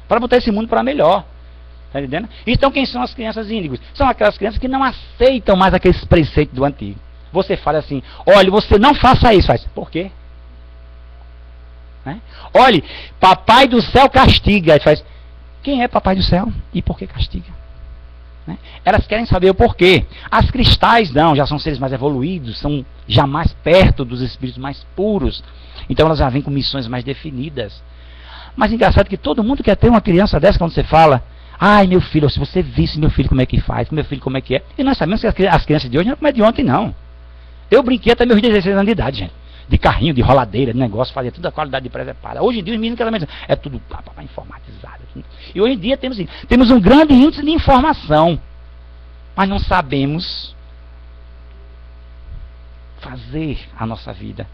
Para botar esse mundo para melhor. Tá entendendo? Então quem são as crianças índigas? São aquelas crianças que não aceitam mais aqueles preceitos do antigo. Você fala assim, olha, você não faça isso. Faz, por quê? Né? Olhe, papai do céu castiga. Faz, quem é papai do céu? E por que castiga? Né? Elas querem saber o porquê. As cristais não, já são seres mais evoluídos, são já mais perto dos espíritos mais puros. Então elas já vêm com missões mais definidas. Mas engraçado que todo mundo quer ter uma criança dessa quando você fala, ai meu filho, se você visse meu filho como é que faz, meu filho como é que é. E nós sabemos que as crianças de hoje não é como é de ontem não. Eu brinquei até meus 16 anos de idade, gente. De carrinho, de roladeira, de negócio, fazia tudo a qualidade de preservada. Hoje em dia os meninos é tudo informatizado. E hoje em dia temos um grande índice de informação. Mas não sabemos fazer a nossa vida.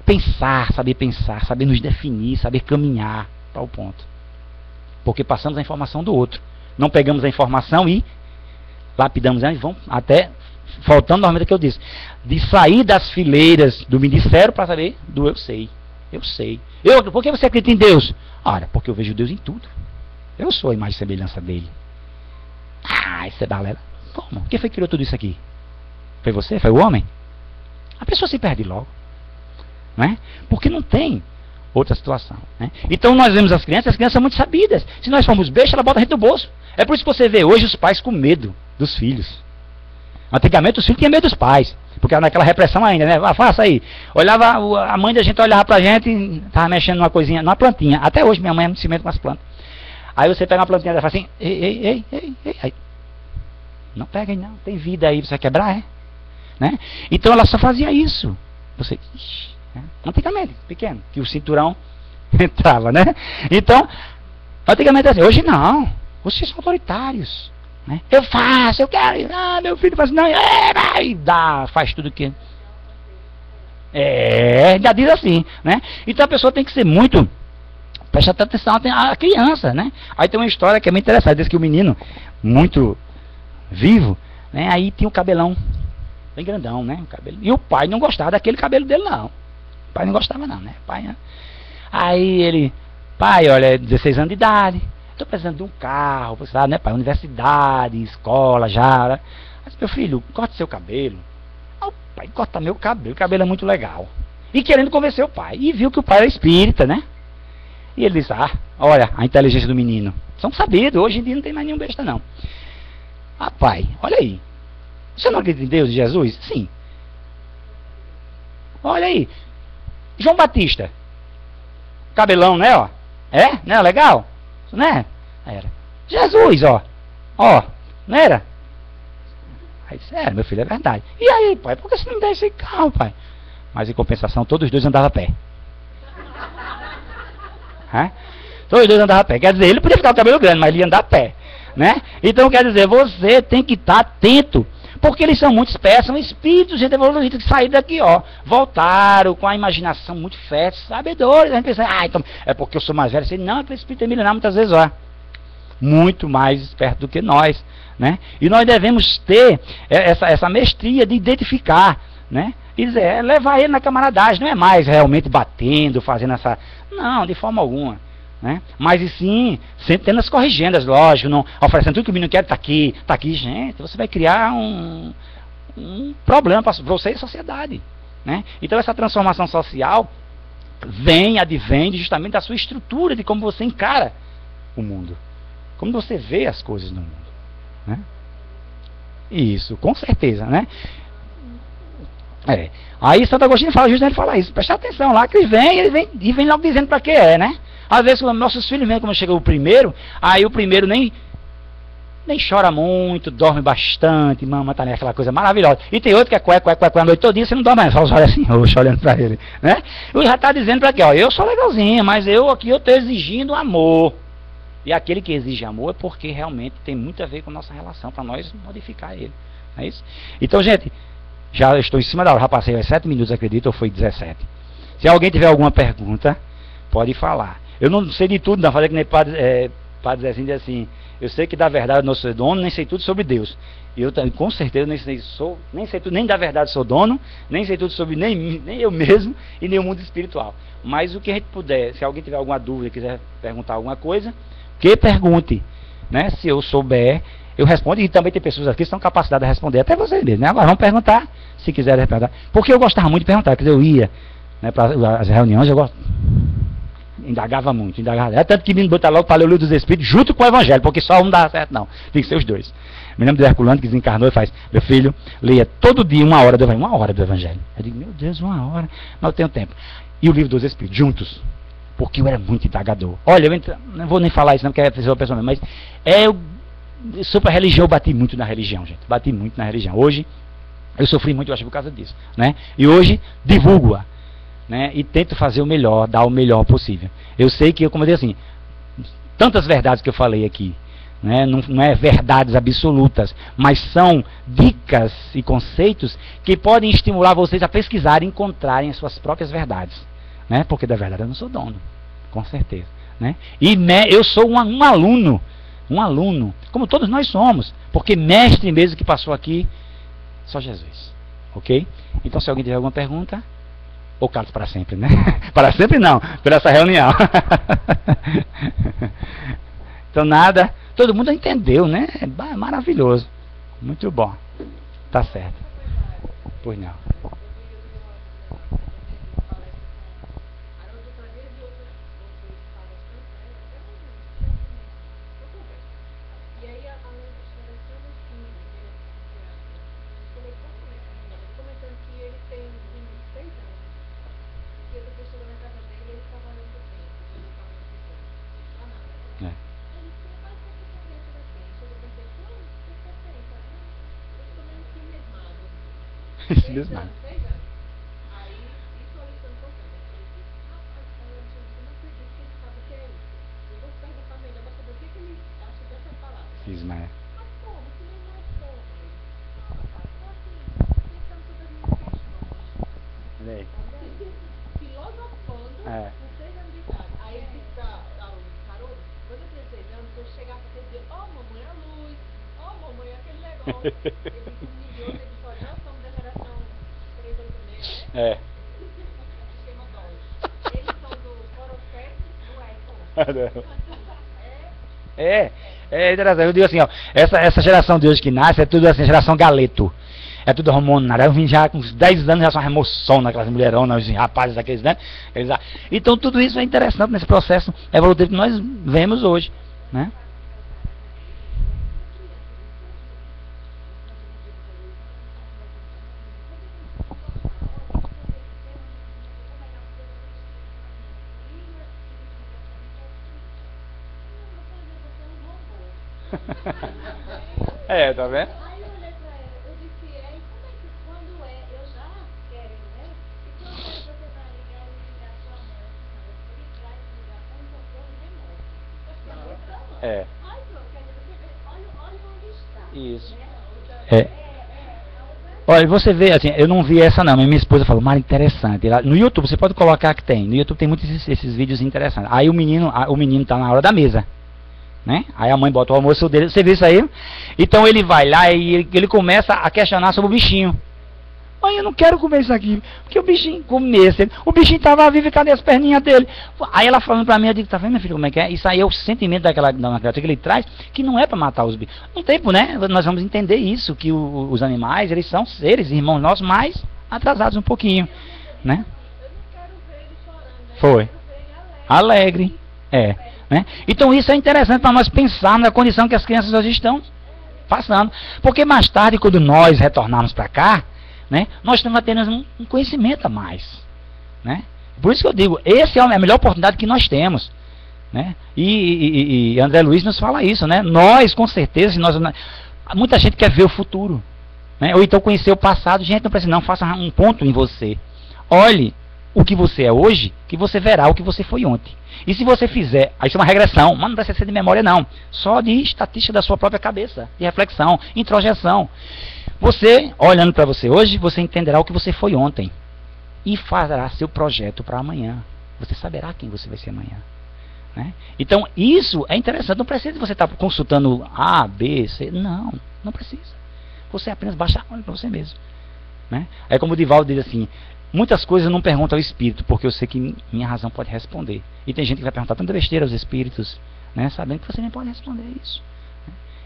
Pensar, saber nos definir, saber caminhar para o ponto. Porque passamos a informação do outro. Não pegamos a informação e lapidamos ela e vamos até... Faltando normalmente o que eu disse, de sair das fileiras do ministério para saber do eu sei. Eu sei. Por que você acredita em Deus? Ora, porque eu vejo Deus em tudo. Eu sou a imagem e semelhança dele. Ah, isso é galera. Como? Quem foi que criou tudo isso aqui? Foi você? Foi o homem? A pessoa se perde logo. Né? Porque não tem outra situação. Né? Então nós vemos as crianças são muito sabidas. Se nós formos bestas, ela bota a gente no bolso. É por isso que você vê hoje os pais com medo dos filhos. Antigamente os filhos tinham medo dos pais, porque era naquela repressão ainda, né? Ah, faça aí. Olhava, a mãe da gente olhava pra gente e estava mexendo numa coisinha, numa plantinha. Até hoje minha mãe é muito cimento com as plantas. Aí você pega uma plantinha e fala assim, ei. Aí, não pega aí não, tem vida aí pra você quebrar, é? Né? Então ela só fazia isso. Você, né? Antigamente, pequeno, que o cinturão entrava, né? Então, antigamente assim, hoje não. Vocês são autoritários. Né? Eu faço, eu quero, meu filho faz, não, vai, dá, faz tudo que já diz assim, né? Então a pessoa tem que ser muito, preste atenção à criança, né? Aí tem uma história que é muito interessante, diz que o menino, muito vivo, né? Aí tinha um cabelão bem grandão, né? O cabelo, e o pai não gostava daquele cabelo dele não, o pai não gostava não, né? O pai, né? Aí ele, pai, olha, 16 anos de idade, estou precisando de um carro, sabe, né, pai? Universidade, escola, já. Né? Mas, meu filho, corta seu cabelo. Ah, o pai corta meu cabelo, o cabelo é muito legal. E querendo convencer o pai. E viu que o pai era espírita, né? E ele disse, olha, a inteligência do menino. São sabidos, hoje em dia não tem mais nenhum besta, não. Ah, pai, olha aí. Você não acredita em Deus e Jesus? Sim. Olha aí. João Batista. Cabelão, né, ó? É? Não é legal? Né? Aí era. Jesus, ó, não era? Aí disse, meu filho, é verdade. E aí, pai, por que você não me dá esse carro, pai? Mas em compensação, todos os dois andavam a pé. Todos os dois andavam a pé. Quer dizer, ele podia ficar com o cabelo grande, mas ele ia andar a pé. Né? Então, quer dizer, você tem que estar atento. Porque eles são muito espertos, são espíritos, gente evoluída, que saíram daqui, ó. Voltaram com a imaginação muito fértil, sabedores. A gente pensa, então é porque eu sou mais velho. Assim, não, aquele espírito é milenar, muitas vezes, ó. Muito mais esperto do que nós, né? E nós devemos ter essa mestria de identificar, né? E dizer, levar ele na camaradagem, não é mais realmente batendo, fazendo essa... Não, de forma alguma. Né? Mas e sim, sempre tendo as corrigendas, lógico, não oferecendo tudo que o menino quer, tá aqui, gente, você vai criar um problema para você e a sociedade. né? Então essa transformação social advém justamente da sua estrutura, de como você encara o mundo, como você vê as coisas no mundo, né? Isso, com certeza, né? Aí Santo Agostinho fala, justamente fala isso, presta atenção lá, que ele vem logo dizendo para que é, né? Às vezes nossos filhos mesmo, quando chega o primeiro, aí o primeiro nem chora muito, dorme bastante, mama tá naquela coisa maravilhosa. E tem outro que é cueca a noite todinha, você não dorme mais, só olha assim, roxo, olhando para ele, né? Ele já está dizendo para quê? Ó, eu sou legalzinho, mas eu estou exigindo amor. E aquele que exige amor é porque realmente tem muito a ver com a nossa relação, para nós modificar ele. Não é isso? Então, gente, já estou em cima da hora, já passei 7 minutos, acredito, ou foi 17. Se alguém tiver alguma pergunta, pode falar. Eu não sei de tudo, não, falei que nem Padre Zezinho diz assim, eu sei que da verdade eu não sou dono, nem sei tudo sobre Deus. E eu com certeza nem sei tudo, nem da verdade sou dono, nem sei tudo sobre nem eu mesmo e nem o mundo espiritual. Mas o que a gente puder, se alguém tiver alguma dúvida, quiser perguntar alguma coisa, que pergunte, né? Se eu souber, eu respondo, e também tem pessoas aqui que estão capacitadas a responder, até vocês mesmos, né? Agora vamos perguntar, se quiserem perguntar. Porque eu gostava muito de perguntar, porque eu ia, né, para as reuniões, eu indagava muito. É tanto que me botar logo para ler o livro dos Espíritos junto com o Evangelho, porque só um não dá certo, não. Tem que ser os dois. Me lembro do Herculano que desencarnou e faz, meu filho, leia todo dia 1 hora do Evangelho. 1 hora do Evangelho. Eu digo, meu Deus, 1 hora, mas eu tenho tempo. E o livro dos Espíritos, juntos. Porque eu era muito indagador. Olha, não vou nem falar isso, não, porque é uma pessoa, mas eu sou para religião, eu bati muito na religião, gente. Bati muito na religião. Hoje, eu sofri muito, eu acho, por causa disso, né? E hoje, divulgo-a, né? E tento fazer o melhor, dar o melhor possível. Eu sei que, como eu disse assim, tantas verdades que eu falei aqui, né? Não é verdades absolutas, mas são dicas e conceitos que podem estimular vocês a pesquisar e encontrarem as suas próprias verdades, né? Porque da verdade eu não sou dono, com certeza, né? E eu sou um aluno, como todos nós somos, porque mestre mesmo que passou aqui, só Jesus, ok? Então se alguém tiver alguma pergunta, ou caso para sempre, né? Para sempre não, por essa reunião. Então nada, todo mundo entendeu, né? É maravilhoso, muito bom, tá certo. Pois não. Isso mesmo. Cisma, é. Filosofando, aí ele disse para o Carol, quando eu tinha 6 anos, eu chegava para ele e dizia, ó mamãe, a luz, ó mamãe, aquele negócio. Ele disse, ele disse, olha, nós somos da geração 386, né? É. Esquema 2. Eles são do Corofete do Apple. É interessante. Eu digo assim, ó, essa geração de hoje que nasce é tudo assim, geração galeto. É tudo hormonal. Eu vim já com uns 10 anos, já são remoção naquelas mulheronas, os rapazes aqueles, né? Então tudo isso é interessante nesse processo evolutivo que nós vemos hoje, né? Tá vendo? Aí eu olhei pra ela, eu disse, como é que quando eu já quero, né? E quando você vai ligar e ligar a sua mãe, ele traz ligação, então foi um remoto. Ai, pronto, quer dizer, olha onde está. Isso. Né? Olha, você vê, assim, eu não vi essa não, mas minha esposa falou, Mara, interessante. No YouTube, você pode colocar que tem. No YouTube tem muitos esses vídeos interessantes. Aí o menino tá na hora da mesa. Né? Aí a mãe bota o almoço dele, você viu isso aí? Então ele vai lá e ele começa a questionar sobre o bichinho. Mãe, eu não quero comer isso aqui, porque o bichinho comesse. O bichinho estava vivo e cadê as perninhas dele? Aí ela falando pra mim, eu digo, tá vendo, minha filha, como é que é? Isso aí é o sentimento daquela que ele traz, que não é para matar os bichos. No tempo, né? Nós vamos entender isso, que os animais, eles são seres, irmãos nossos, mas atrasados um pouquinho, né? Foi. Alegre. Né? Então isso é interessante para nós pensarmos na condição que as crianças hoje estão passando. Porque mais tarde, quando nós retornarmos para cá, né, nós estamos tendo um conhecimento a mais. Né? Por isso que eu digo, essa é a melhor oportunidade que nós temos. Né? E André Luiz nos fala isso. Né? Nós, com certeza, muita gente quer ver o futuro. Né? Ou então conhecer o passado. Gente, não precisa não, faça um ponto em você. Olhe o que você é hoje, que você verá o que você foi ontem. E se você fizer, aí isso é uma regressão, mas não precisa ser de memória não, só de estatística da sua própria cabeça, de reflexão, introjeção. Você, olhando para você hoje, você entenderá o que você foi ontem e fará seu projeto para amanhã. Você saberá quem você vai ser amanhã. Né? Então isso é interessante, não precisa você estar consultando A, B, C, não precisa. Você apenas baixa a olho para você mesmo. Né? É como o Divaldo diz assim, muitas coisas eu não pergunto ao espírito, porque eu sei que minha razão pode responder. E tem gente que vai perguntar tanta besteira aos espíritos, né, sabendo que você nem pode responder isso.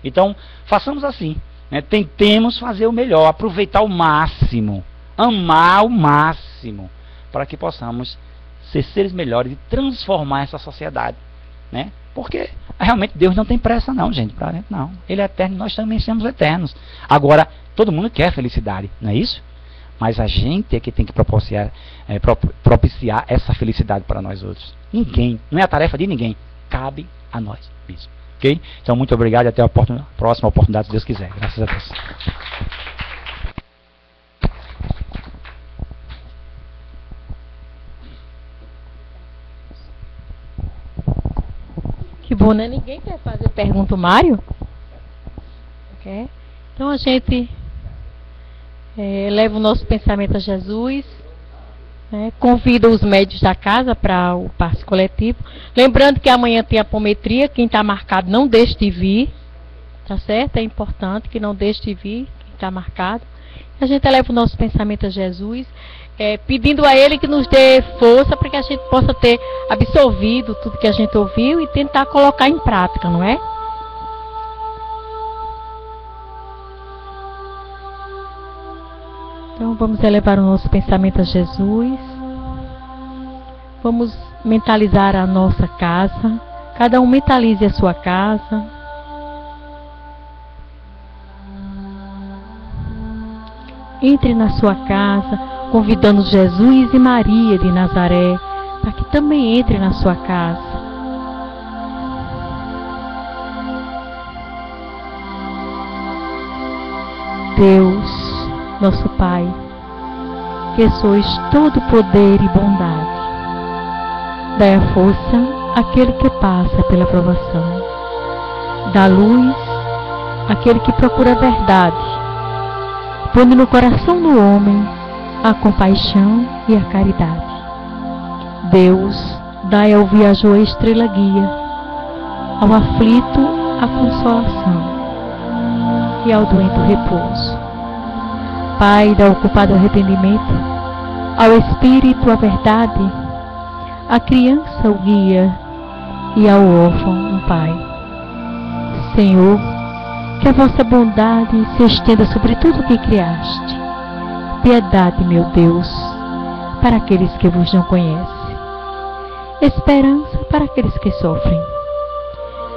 Então, façamos assim. Né, tentemos fazer o melhor, aproveitar o máximo, amar o máximo, para que possamos ser seres melhores e transformar essa sociedade. Né? Porque realmente Deus não tem pressa não, gente. Não. Ele é eterno, nós também somos eternos. Agora, todo mundo quer felicidade, não é isso? Mas a gente é que tem que propiciar essa felicidade para nós outros. Ninguém, não é a tarefa de ninguém, cabe a nós mesmos. Ok? Então, muito obrigado e até a próxima oportunidade, se Deus quiser. Graças a Deus. Que bom, né? Ninguém quer fazer pergunta, Mário? Quer? Então a gente leva o nosso pensamento a Jesus, né? Convida os médios da casa para o passe coletivo. Lembrando que amanhã tem apometria, quem está marcado não deixe de vir, tá certo? É importante que não deixe de vir, quem está marcado. A gente leva o nosso pensamento a Jesus, pedindo a Ele que nos dê força para que a gente possa ter absorvido tudo que a gente ouviu e tentar colocar em prática, não é? Então vamos elevar o nosso pensamento a Jesus. Vamos mentalizar a nossa casa. Cada um mentalize a sua casa. Entre na sua casa, convidando Jesus e Maria de Nazaré para que também entre na sua casa. Deus, nosso Pai, que sois todo poder e bondade, dai a força àquele que passa pela provação, dá luz àquele que procura a verdade, pondo no coração do homem a compaixão e a caridade. Deus, dai ao viajor a estrela guia, ao aflito a consolação e ao doente o repouso. Pai, dá ao ocupado arrependimento, ao espírito a verdade, à criança o guia e ao órfão um pai. Senhor, que a vossa bondade se estenda sobre tudo o que criaste. Piedade, meu Deus, para aqueles que vos não conhecem. Esperança para aqueles que sofrem.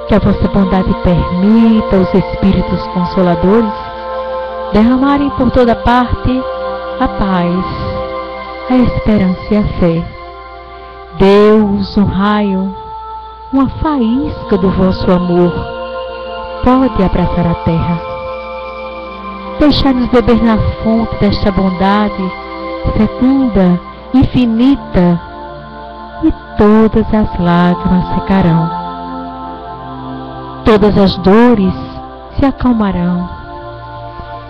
Que a vossa bondade permita os espíritos consoladores derramarem por toda parte a paz, a esperança e a fé. Deus, um raio, uma faísca do vosso amor pode abraçar a terra. Deixai-nos beber na fonte desta bondade fecunda, infinita, e todas as lágrimas secarão. Todas as dores se acalmarão.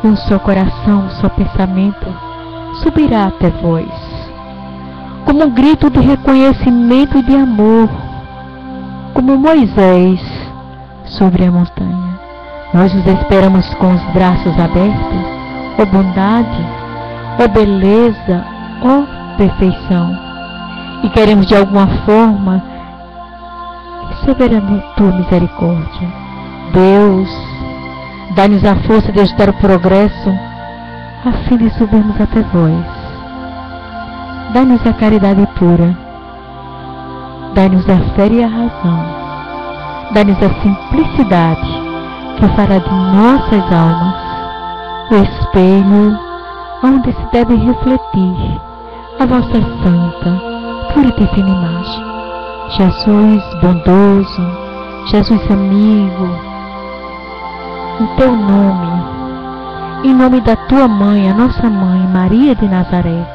E um só coração, um só pensamento subirá até vós, como um grito de reconhecimento e de amor, como Moisés sobre a montanha. Nós nos esperamos com os braços abertos, ó bondade, ó beleza, ó perfeição, e queremos de alguma forma receber a tua misericórdia. Deus, dá-nos a força de ajudar o progresso, a fim de subirmos até vós. Dai-nos a caridade pura. Dai-nos a fé e a razão. Dai-nos a simplicidade que fará de nossas almas o espelho onde se deve refletir a vossa santa, puríssima imagem. Jesus bondoso, Jesus amigo, em teu nome, em nome da tua mãe, a nossa mãe, Maria de Nazaré,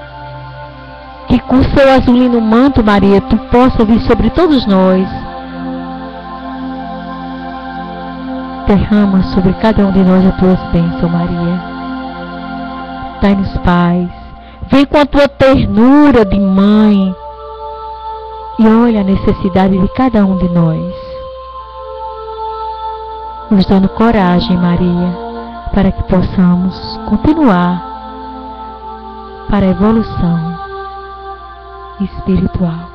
que com seu azulino manto, Maria, tu possa vir sobre todos nós. Derrama sobre cada um de nós as tuas bênçãos, Maria. Dai-nos paz. Vem com a tua ternura de mãe e olha a necessidade de cada um de nós. Nos dando coragem, Maria, para que possamos continuar para a evolução espiritual.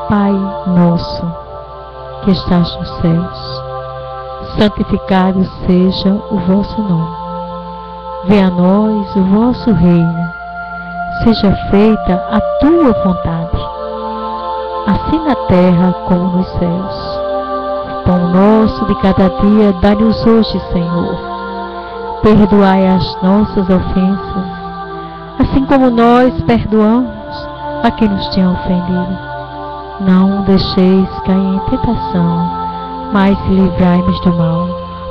Pai nosso, que estás nos céus, santificado seja o vosso nome. Venha a nós o vosso reino. Seja feita a tua vontade, assim na terra como nos céus. O pão nosso de cada dia dá-nos hoje, Senhor. Perdoai as nossas ofensas, assim como nós perdoamos a quem nos tem ofendido. Não deixeis cair em tentação, mas livrai-nos do mal,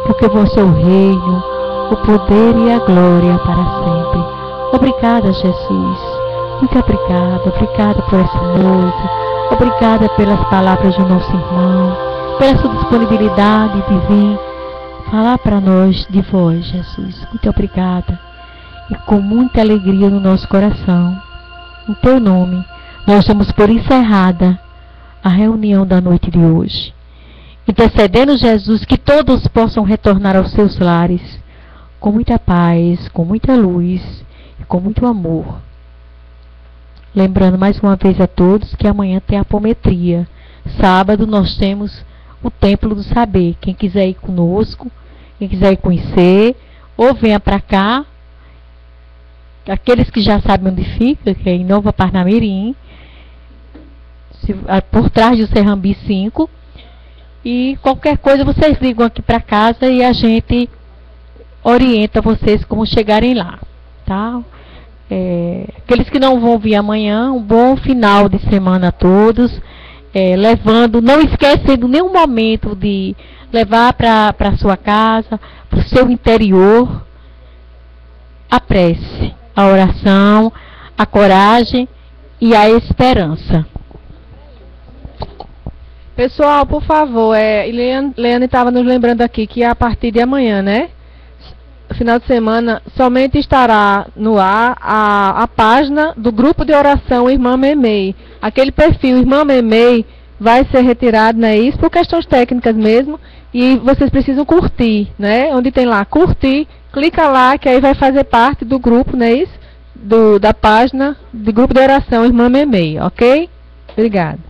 porque vosso é o reino, o poder e a glória para sempre. Obrigada, Jesus. Muito obrigada. Obrigada por essa noite. Obrigada pelas palavras do nosso irmão, pela sua disponibilidade de vir falar para nós de vós, Jesus. Muito obrigada. E com muita alegria no nosso coração, em teu nome, nós damos por encerrada a reunião da noite de hoje, intercedendo, Jesus, que todos possam retornar aos seus lares com muita paz, com muita luz e com muito amor. Lembrando mais uma vez a todos que amanhã tem a apometria. Sábado nós temos o Templo do Saber. Quem quiser ir conosco, quem quiser ir conhecer, ou venha para cá. Aqueles que já sabem onde fica, que é em Nova Parnamirim, por trás do Serrambi 5, e qualquer coisa vocês ligam aqui para casa e a gente orienta vocês como chegarem lá, tá? Aqueles que não vão vir amanhã, um bom final de semana a todos, levando, não esquecendo nenhum momento de levar para sua casa, para o seu interior, a prece, a oração, a coragem e a esperança. Pessoal, por favor, Leane estava nos lembrando aqui que a partir de amanhã, né? Final de semana, somente estará no ar a página do grupo de oração Irmã Memei. Aquele perfil Irmã Memei vai ser retirado, não é isso? Por questões técnicas mesmo. E vocês precisam curtir, né? Onde tem lá, curtir, clica lá que aí vai fazer parte do grupo, não é isso? Da página do grupo de oração Irmã Memei, ok? Obrigada.